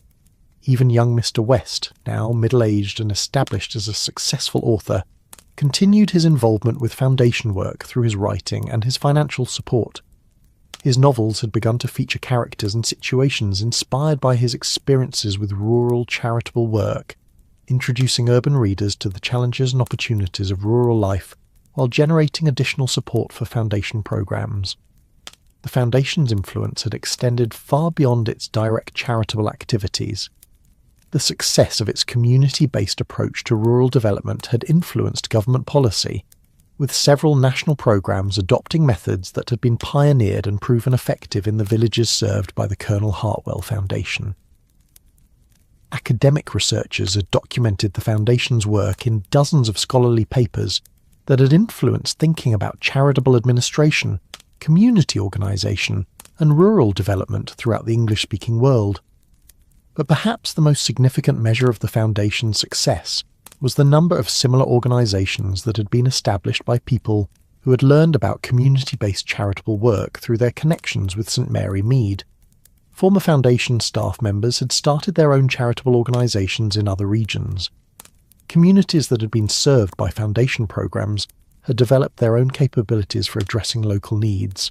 Even young Mr. West, now middle-aged and established as a successful author, continued his involvement with foundation work through his writing and his financial support. His novels had begun to feature characters and situations inspired by his experiences with rural charitable work, introducing urban readers to the challenges and opportunities of rural life while generating additional support for foundation programs. The Foundation's influence had extended far beyond its direct charitable activities. The success of its community-based approach to rural development had influenced government policy, with several national programmes adopting methods that had been pioneered and proven effective in the villages served by the Colonel Hartwell Foundation. Academic researchers had documented the Foundation's work in dozens of scholarly papers that had influenced thinking about charitable administration, community organisation, and rural development throughout the English-speaking world. But perhaps the most significant measure of the Foundation's success was the number of similar organisations that had been established by people who had learned about community-based charitable work through their connections with St Mary Mead. Former Foundation staff members had started their own charitable organisations in other regions. Communities that had been served by Foundation programmes had developed their own capabilities for addressing local needs.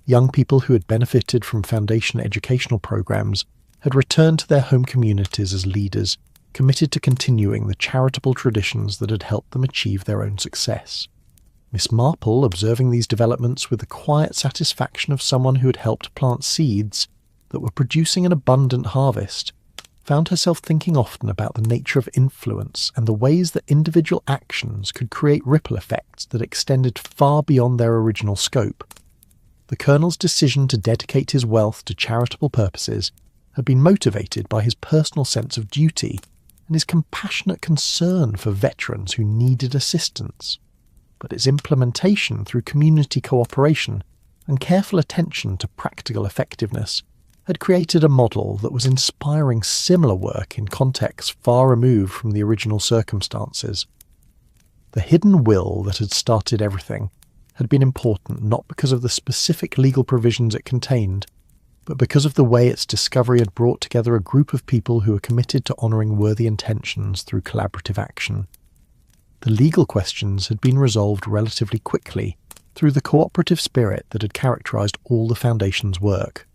Young people who had benefited from Foundation educational programmes had returned to their home communities as leaders, committed to continuing the charitable traditions that had helped them achieve their own success. Miss Marple, observing these developments with the quiet satisfaction of someone who had helped plant seeds that were producing an abundant harvest, found herself thinking often about the nature of influence and the ways that individual actions could create ripple effects that extended far beyond their original scope. The Colonel's decision to dedicate his wealth to charitable purposes had been motivated by his personal sense of duty and his compassionate concern for veterans who needed assistance. But its implementation through community cooperation and careful attention to practical effectiveness had created a model that was inspiring similar work in contexts far removed from the original circumstances. The hidden will that had started everything had been important not because of the specific legal provisions it contained, but because of the way its discovery had brought together a group of people who were committed to honouring worthy intentions through collaborative action. The legal questions had been resolved relatively quickly, through the cooperative spirit that had characterized all the Foundation's work.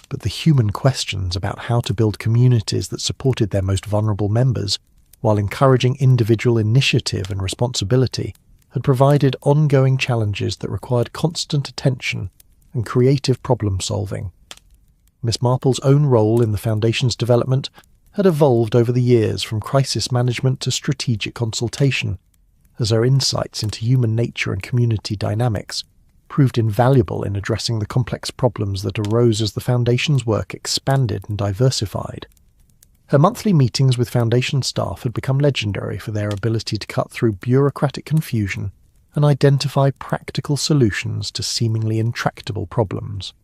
But the human questions about how to build communities that supported their most vulnerable members, while encouraging individual initiative and responsibility, had provided ongoing challenges that required constant attention and creative problem-solving. Miss Marple's own role in the Foundation's development had evolved over the years from crisis management to strategic consultation, as her insights into human nature and community dynamics proved invaluable in addressing the complex problems that arose as the Foundation's work expanded and diversified. Her monthly meetings with Foundation staff had become legendary for their ability to cut through bureaucratic confusion and identify practical solutions to seemingly intractable problems.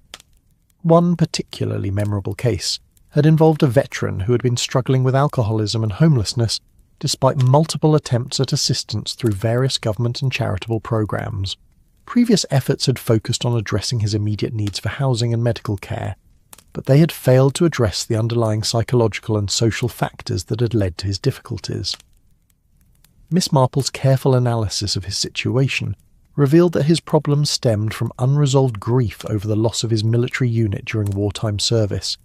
One particularly memorable case had involved a veteran who had been struggling with alcoholism and homelessness despite multiple attempts at assistance through various government and charitable programs. Previous efforts had focused on addressing his immediate needs for housing and medical care, but they had failed to address the underlying psychological and social factors that had led to his difficulties. Miss Marple's careful analysis of his situation revealed that his problems stemmed from unresolved grief over the loss of his military unit during wartime service,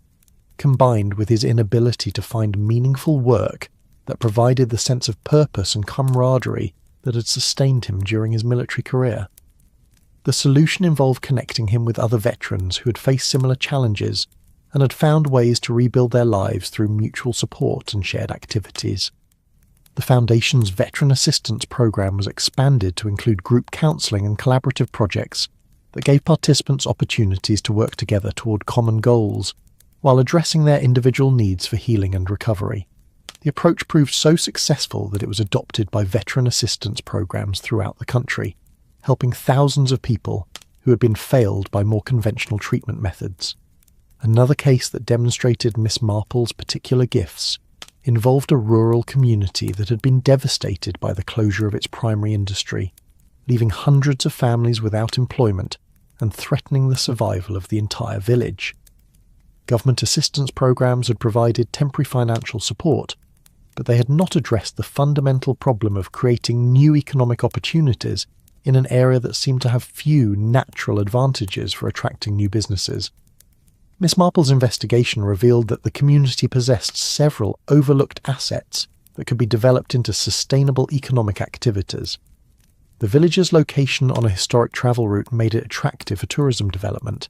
combined with his inability to find meaningful work that provided the sense of purpose and camaraderie that had sustained him during his military career. The solution involved connecting him with other veterans who had faced similar challenges and had found ways to rebuild their lives through mutual support and shared activities. The Foundation's Veteran Assistance Program was expanded to include group counselling and collaborative projects that gave participants opportunities to work together toward common goals, while addressing their individual needs for healing and recovery. The approach proved so successful that it was adopted by veteran assistance programs throughout the country, helping thousands of people who had been failed by more conventional treatment methods. Another case that demonstrated Miss Marple's particular gifts involved a rural community that had been devastated by the closure of its primary industry, leaving hundreds of families without employment and threatening the survival of the entire village. Government assistance programs had provided temporary financial support, but they had not addressed the fundamental problem of creating new economic opportunities in an area that seemed to have few natural advantages for attracting new businesses. Miss Marple's investigation revealed that the community possessed several overlooked assets that could be developed into sustainable economic activities. The village's location on a historic travel route made it attractive for tourism development.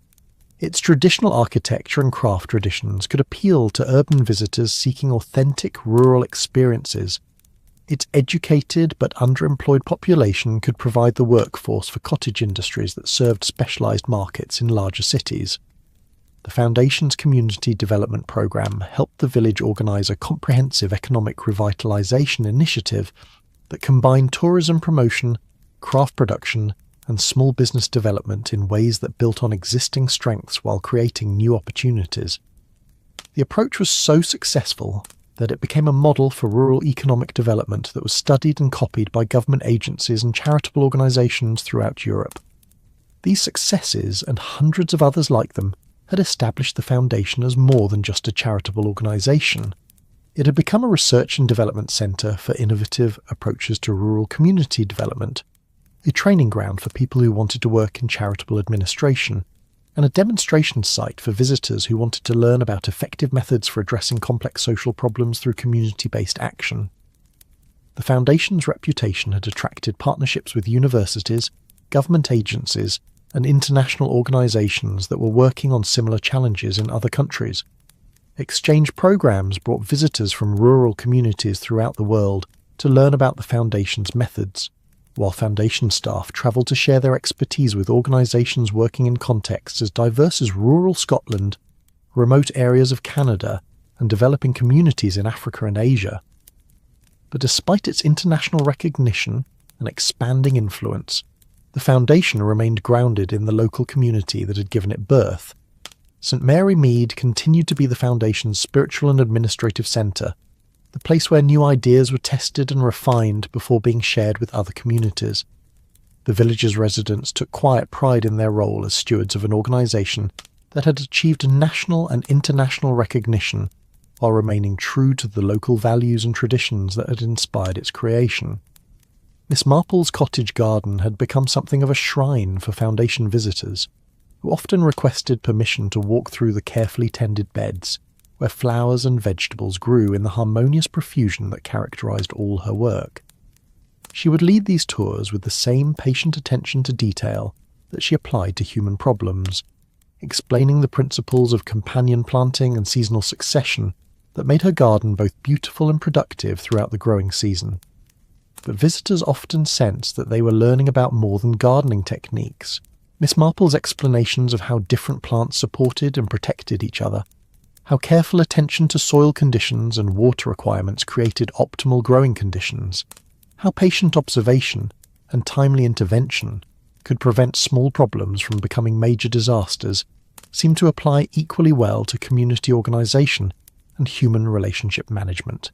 Its traditional architecture and craft traditions could appeal to urban visitors seeking authentic rural experiences. Its educated but underemployed population could provide the workforce for cottage industries that served specialized markets in larger cities. The Foundation's Community Development Program helped the village organize a comprehensive economic revitalization initiative that combined tourism promotion, craft production, and small business development in ways that built on existing strengths while creating new opportunities. The approach was so successful that it became a model for rural economic development that was studied and copied by government agencies and charitable organizations throughout Europe. These successes, and hundreds of others like them, had established the Foundation as more than just a charitable organisation. It had become a research and development centre for innovative approaches to rural community development, a training ground for people who wanted to work in charitable administration, and a demonstration site for visitors who wanted to learn about effective methods for addressing complex social problems through community-based action. The Foundation's reputation had attracted partnerships with universities, government agencies, and international organisations that were working on similar challenges in other countries. Exchange programs brought visitors from rural communities throughout the world to learn about the Foundation's methods, while Foundation staff travelled to share their expertise with organisations working in contexts as diverse as rural Scotland, remote areas of Canada, and developing communities in Africa and Asia. But despite its international recognition and expanding influence, the Foundation remained grounded in the local community that had given it birth. St Mary Mead continued to be the Foundation's spiritual and administrative centre, the place where new ideas were tested and refined before being shared with other communities. The village's residents took quiet pride in their role as stewards of an organisation that had achieved national and international recognition while remaining true to the local values and traditions that had inspired its creation. Miss Marple's cottage garden had become something of a shrine for Foundation visitors, who often requested permission to walk through the carefully tended beds, where flowers and vegetables grew in the harmonious profusion that characterized all her work. She would lead these tours with the same patient attention to detail that she applied to human problems, explaining the principles of companion planting and seasonal succession that made her garden both beautiful and productive throughout the growing season. But visitors often sensed that they were learning about more than gardening techniques. Miss Marple's explanations of how different plants supported and protected each other, how careful attention to soil conditions and water requirements created optimal growing conditions, how patient observation and timely intervention could prevent small problems from becoming major disasters, seemed to apply equally well to community organisation and human relationship management.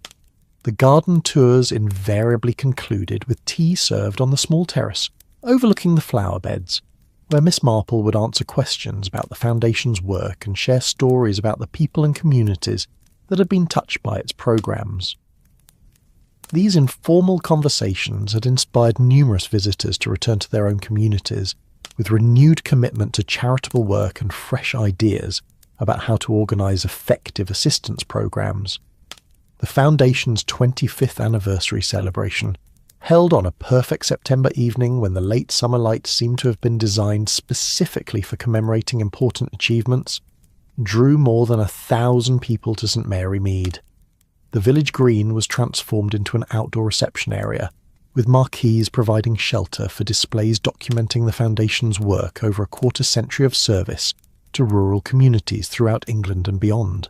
The garden tours invariably concluded with tea served on the small terrace overlooking the flower beds, where Miss Marple would answer questions about the Foundation's work and share stories about the people and communities that had been touched by its programmes. These informal conversations had inspired numerous visitors to return to their own communities with renewed commitment to charitable work and fresh ideas about how to organise effective assistance programmes. The Foundation's 25th anniversary celebration, held on a perfect September evening when the late summer lights seemed to have been designed specifically for commemorating important achievements, drew more than 1,000 people to St Mary Mead. The village green was transformed into an outdoor reception area, with marquees providing shelter for displays documenting the Foundation's work over a quarter-century of service to rural communities throughout England and beyond.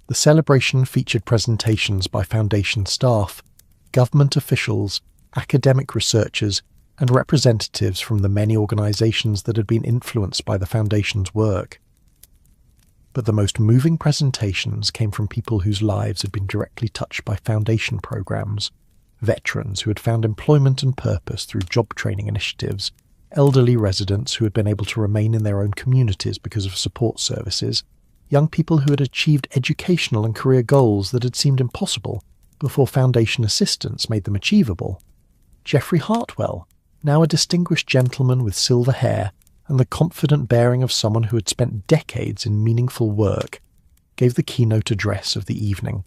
The celebration featured presentations by Foundation staff, government officials, academic researchers, and representatives from the many organisations that had been influenced by the Foundation's work. But the most moving presentations came from people whose lives had been directly touched by Foundation programmes, veterans who had found employment and purpose through job training initiatives, elderly residents who had been able to remain in their own communities because of support services, young people who had achieved educational and career goals that had seemed impossible before Foundation assistance made them achievable. Geoffrey Hartwell, now a distinguished gentleman with silver hair and the confident bearing of someone who had spent decades in meaningful work, gave the keynote address of the evening.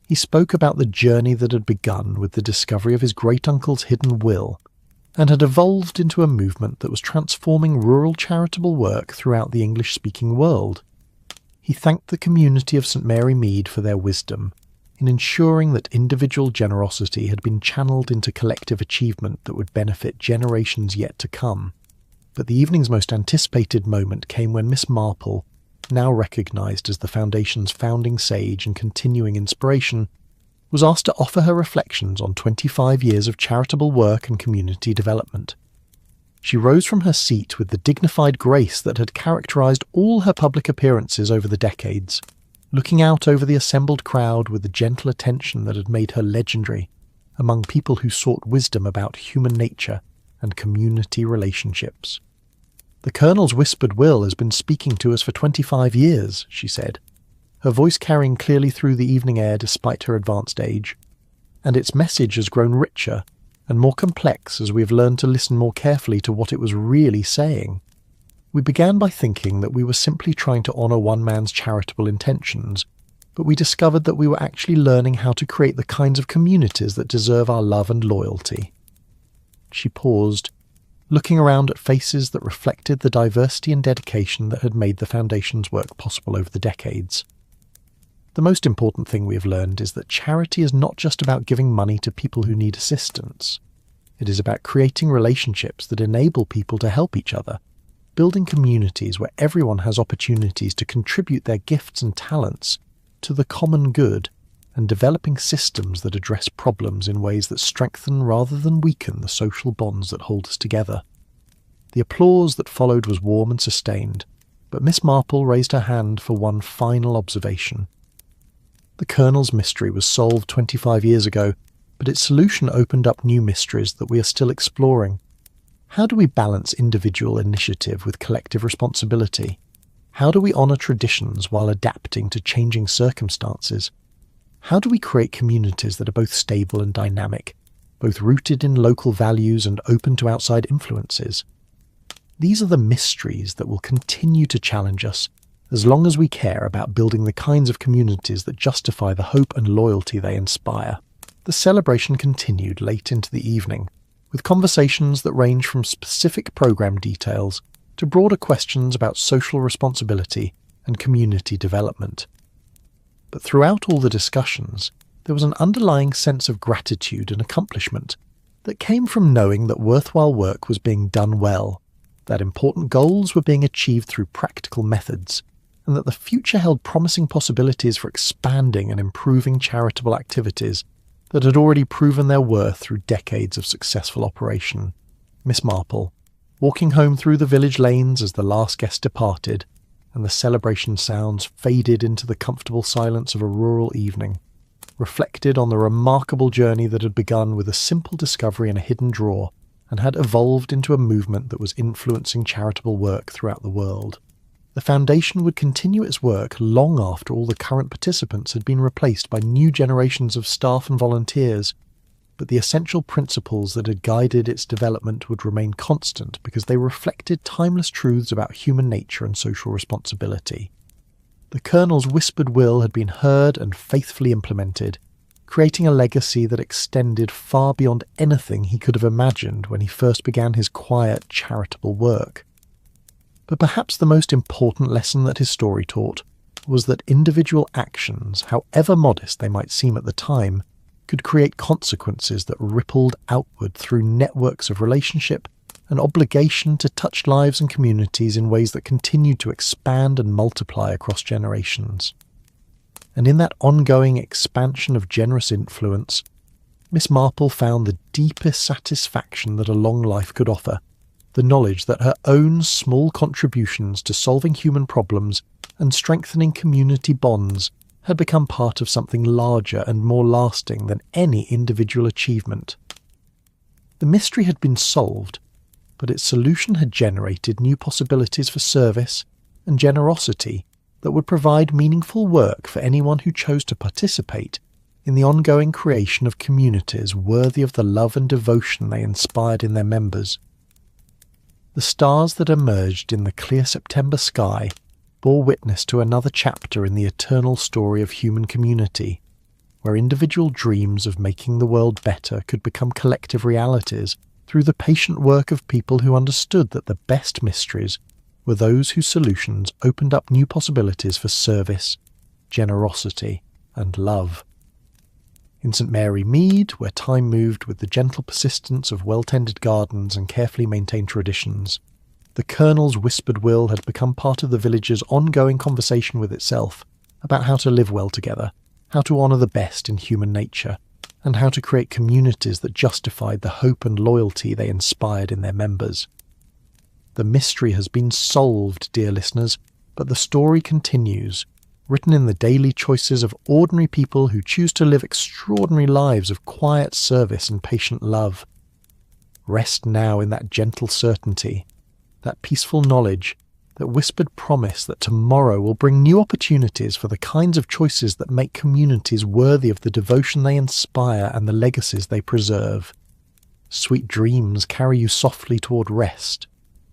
He spoke about the journey that had begun with the discovery of his great-uncle's hidden will, and had evolved into a movement that was transforming rural charitable work throughout the English-speaking world. He thanked the community of St Mary Mead for their wisdom in ensuring that individual generosity had been channeled into collective achievement that would benefit generations yet to come. But the evening's most anticipated moment came when Miss Marple, now recognised as the Foundation's founding sage and continuing inspiration, was asked to offer her reflections on 25 years of charitable work and community development. She rose from her seat with the dignified grace that had characterised all her public appearances over the decades, looking out over the assembled crowd with the gentle attention that had made her legendary among people who sought wisdom about human nature and community relationships. "The Colonel's whispered will has been speaking to us for 25 years, she said, her voice carrying clearly through the evening air despite her advanced age, and its message has grown richer and more complex as we have learned to listen more carefully to what it was really saying. We began by thinking that we were simply trying to honour one man's charitable intentions, but we discovered that we were actually learning how to create the kinds of communities that deserve our love and loyalty." She paused, looking around at faces that reflected the diversity and dedication that had made the Foundation's work possible over the decades. "The most important thing we have learned is that charity is not just about giving money to people who need assistance. It is about creating relationships that enable people to help each other, building communities where everyone has opportunities to contribute their gifts and talents to the common good, and developing systems that address problems in ways that strengthen rather than weaken the social bonds that hold us together." The applause that followed was warm and sustained, but Miss Marple raised her hand for one final observation. The Colonel's mystery was solved 25 years ago, but its solution opened up new mysteries that we are still exploring. How do we balance individual initiative with collective responsibility? How do we honour traditions while adapting to changing circumstances? How do we create communities that are both stable and dynamic, both rooted in local values and open to outside influences. These are the mysteries that will continue to challenge us as long as we care about building the kinds of communities that justify the hope and loyalty they inspire. The celebration continued late into the evening, with conversations that range from specific program details to broader questions about social responsibility and community development. But throughout all the discussions, there was an underlying sense of gratitude and accomplishment that came from knowing that worthwhile work was being done well, that important goals were being achieved through practical methods, and that the future held promising possibilities for expanding and improving charitable activities that had already proven their worth through decades of successful operation. Miss Marple, walking home through the village lanes as the last guest departed, and the celebration sounds faded into the comfortable silence of a rural evening, reflected on the remarkable journey that had begun with a simple discovery in a hidden drawer and had evolved into a movement that was influencing charitable work throughout the world. The foundation would continue its work long after all the current participants had been replaced by new generations of staff and volunteers, but the essential principles that had guided its development would remain constant because they reflected timeless truths about human nature and social responsibility. The Colonel's whispered will had been heard and faithfully implemented, creating a legacy that extended far beyond anything he could have imagined when he first began his quiet, charitable work. But perhaps the most important lesson that his story taught was that individual actions, however modest they might seem at the time, could create consequences that rippled outward through networks of relationship and obligation to touch lives and communities in ways that continued to expand and multiply across generations. And in that ongoing expansion of generous influence, Miss Marple found the deepest satisfaction that a long life could offer, the knowledge that her own small contributions to solving human problems and strengthening community bonds had become part of something larger and more lasting than any individual achievement. The mystery had been solved, but its solution had generated new possibilities for service and generosity that would provide meaningful work for anyone who chose to participate in the ongoing creation of communities worthy of the love and devotion they inspired in their members. The stars that emerged in the clear September sky bore witness to another chapter in the eternal story of human community, where individual dreams of making the world better could become collective realities through the patient work of people who understood that the best mysteries were those whose solutions opened up new possibilities for service, generosity, and love. In St. Mary Mead, where time moved with the gentle persistence of well-tended gardens and carefully maintained traditions, the Colonel's whispered will had become part of the village's ongoing conversation with itself about how to live well together, how to honour the best in human nature, and how to create communities that justified the hope and loyalty they inspired in their members. The mystery has been solved, dear listeners, but the story continues, written in the daily choices of ordinary people who choose to live extraordinary lives of quiet service and patient love. Rest now in that gentle certainty, that peaceful knowledge, that whispered promise that tomorrow will bring new opportunities for the kinds of choices that make communities worthy of the devotion they inspire and the legacies they preserve. Sweet dreams carry you softly toward rest,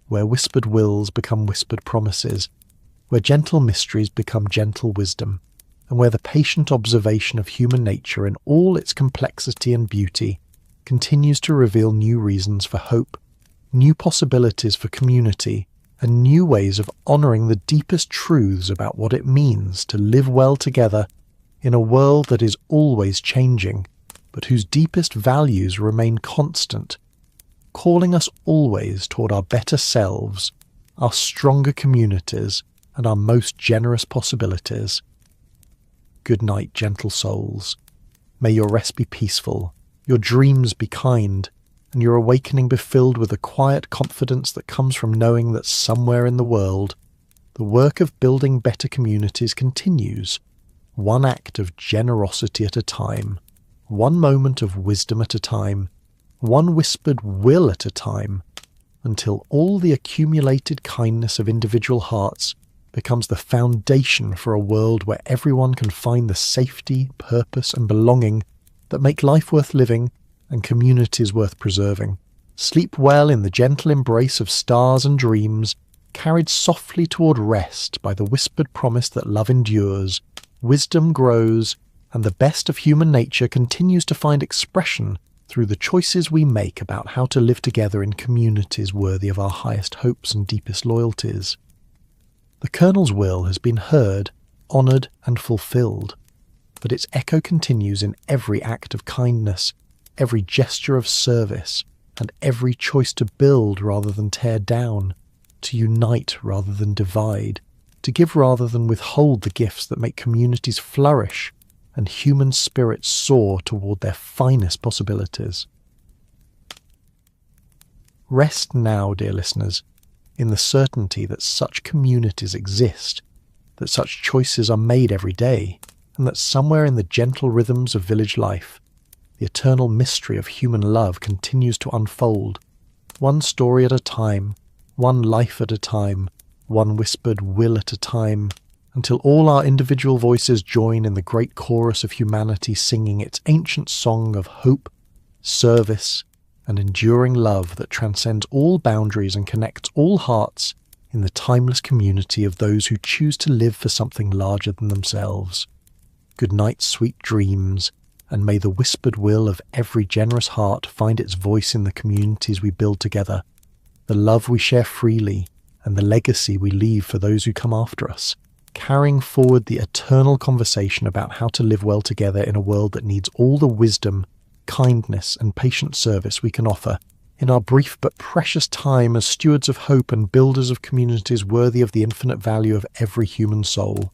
where whispered wills become whispered promises, where gentle mysteries become gentle wisdom, and where the patient observation of human nature in all its complexity and beauty continues to reveal new reasons for hope, new possibilities for community, and new ways of honouring the deepest truths about what it means to live well together in a world that is always changing, but whose deepest values remain constant, calling us always toward our better selves, our stronger communities, and our most generous possibilities. Good night, gentle souls. May your rest be peaceful, your dreams be kind, and your awakening be filled with the quiet confidence that comes from knowing that somewhere in the world, the work of building better communities continues, one act of generosity at a time, one moment of wisdom at a time, one whispered will at a time, until all the accumulated kindness of individual hearts becomes the foundation for a world where everyone can find the safety, purpose, and belonging that make life worth living and communities worth preserving. Sleep well in the gentle embrace of stars and dreams, carried softly toward rest by the whispered promise that love endures, wisdom grows, and the best of human nature continues to find expression through the choices we make about how to live together in communities worthy of our highest hopes and deepest loyalties. The Colonel's will has been heard, honoured and fulfilled, but its echo continues in every act of kindness, every gesture of service, and every choice to build rather than tear down, to unite rather than divide, to give rather than withhold the gifts that make communities flourish and human spirits soar toward their finest possibilities. Rest now, dear listeners, in the certainty that such communities exist, that such choices are made every day, and that somewhere in the gentle rhythms of village life, the eternal mystery of human love continues to unfold, one story at a time, one life at a time, one whispered will at a time, until all our individual voices join in the great chorus of humanity singing its ancient song of hope, service, and enduring love that transcends all boundaries and connects all hearts in the timeless community of those who choose to live for something larger than themselves. Good night, sweet dreams, and may the whispered will of every generous heart find its voice in the communities we build together, the love we share freely, and the legacy we leave for those who come after us, carrying forward the eternal conversation about how to live well together in a world that needs all the wisdom, kindness, and patient service we can offer in our brief but precious time as stewards of hope and builders of communities worthy of the infinite value of every human soul.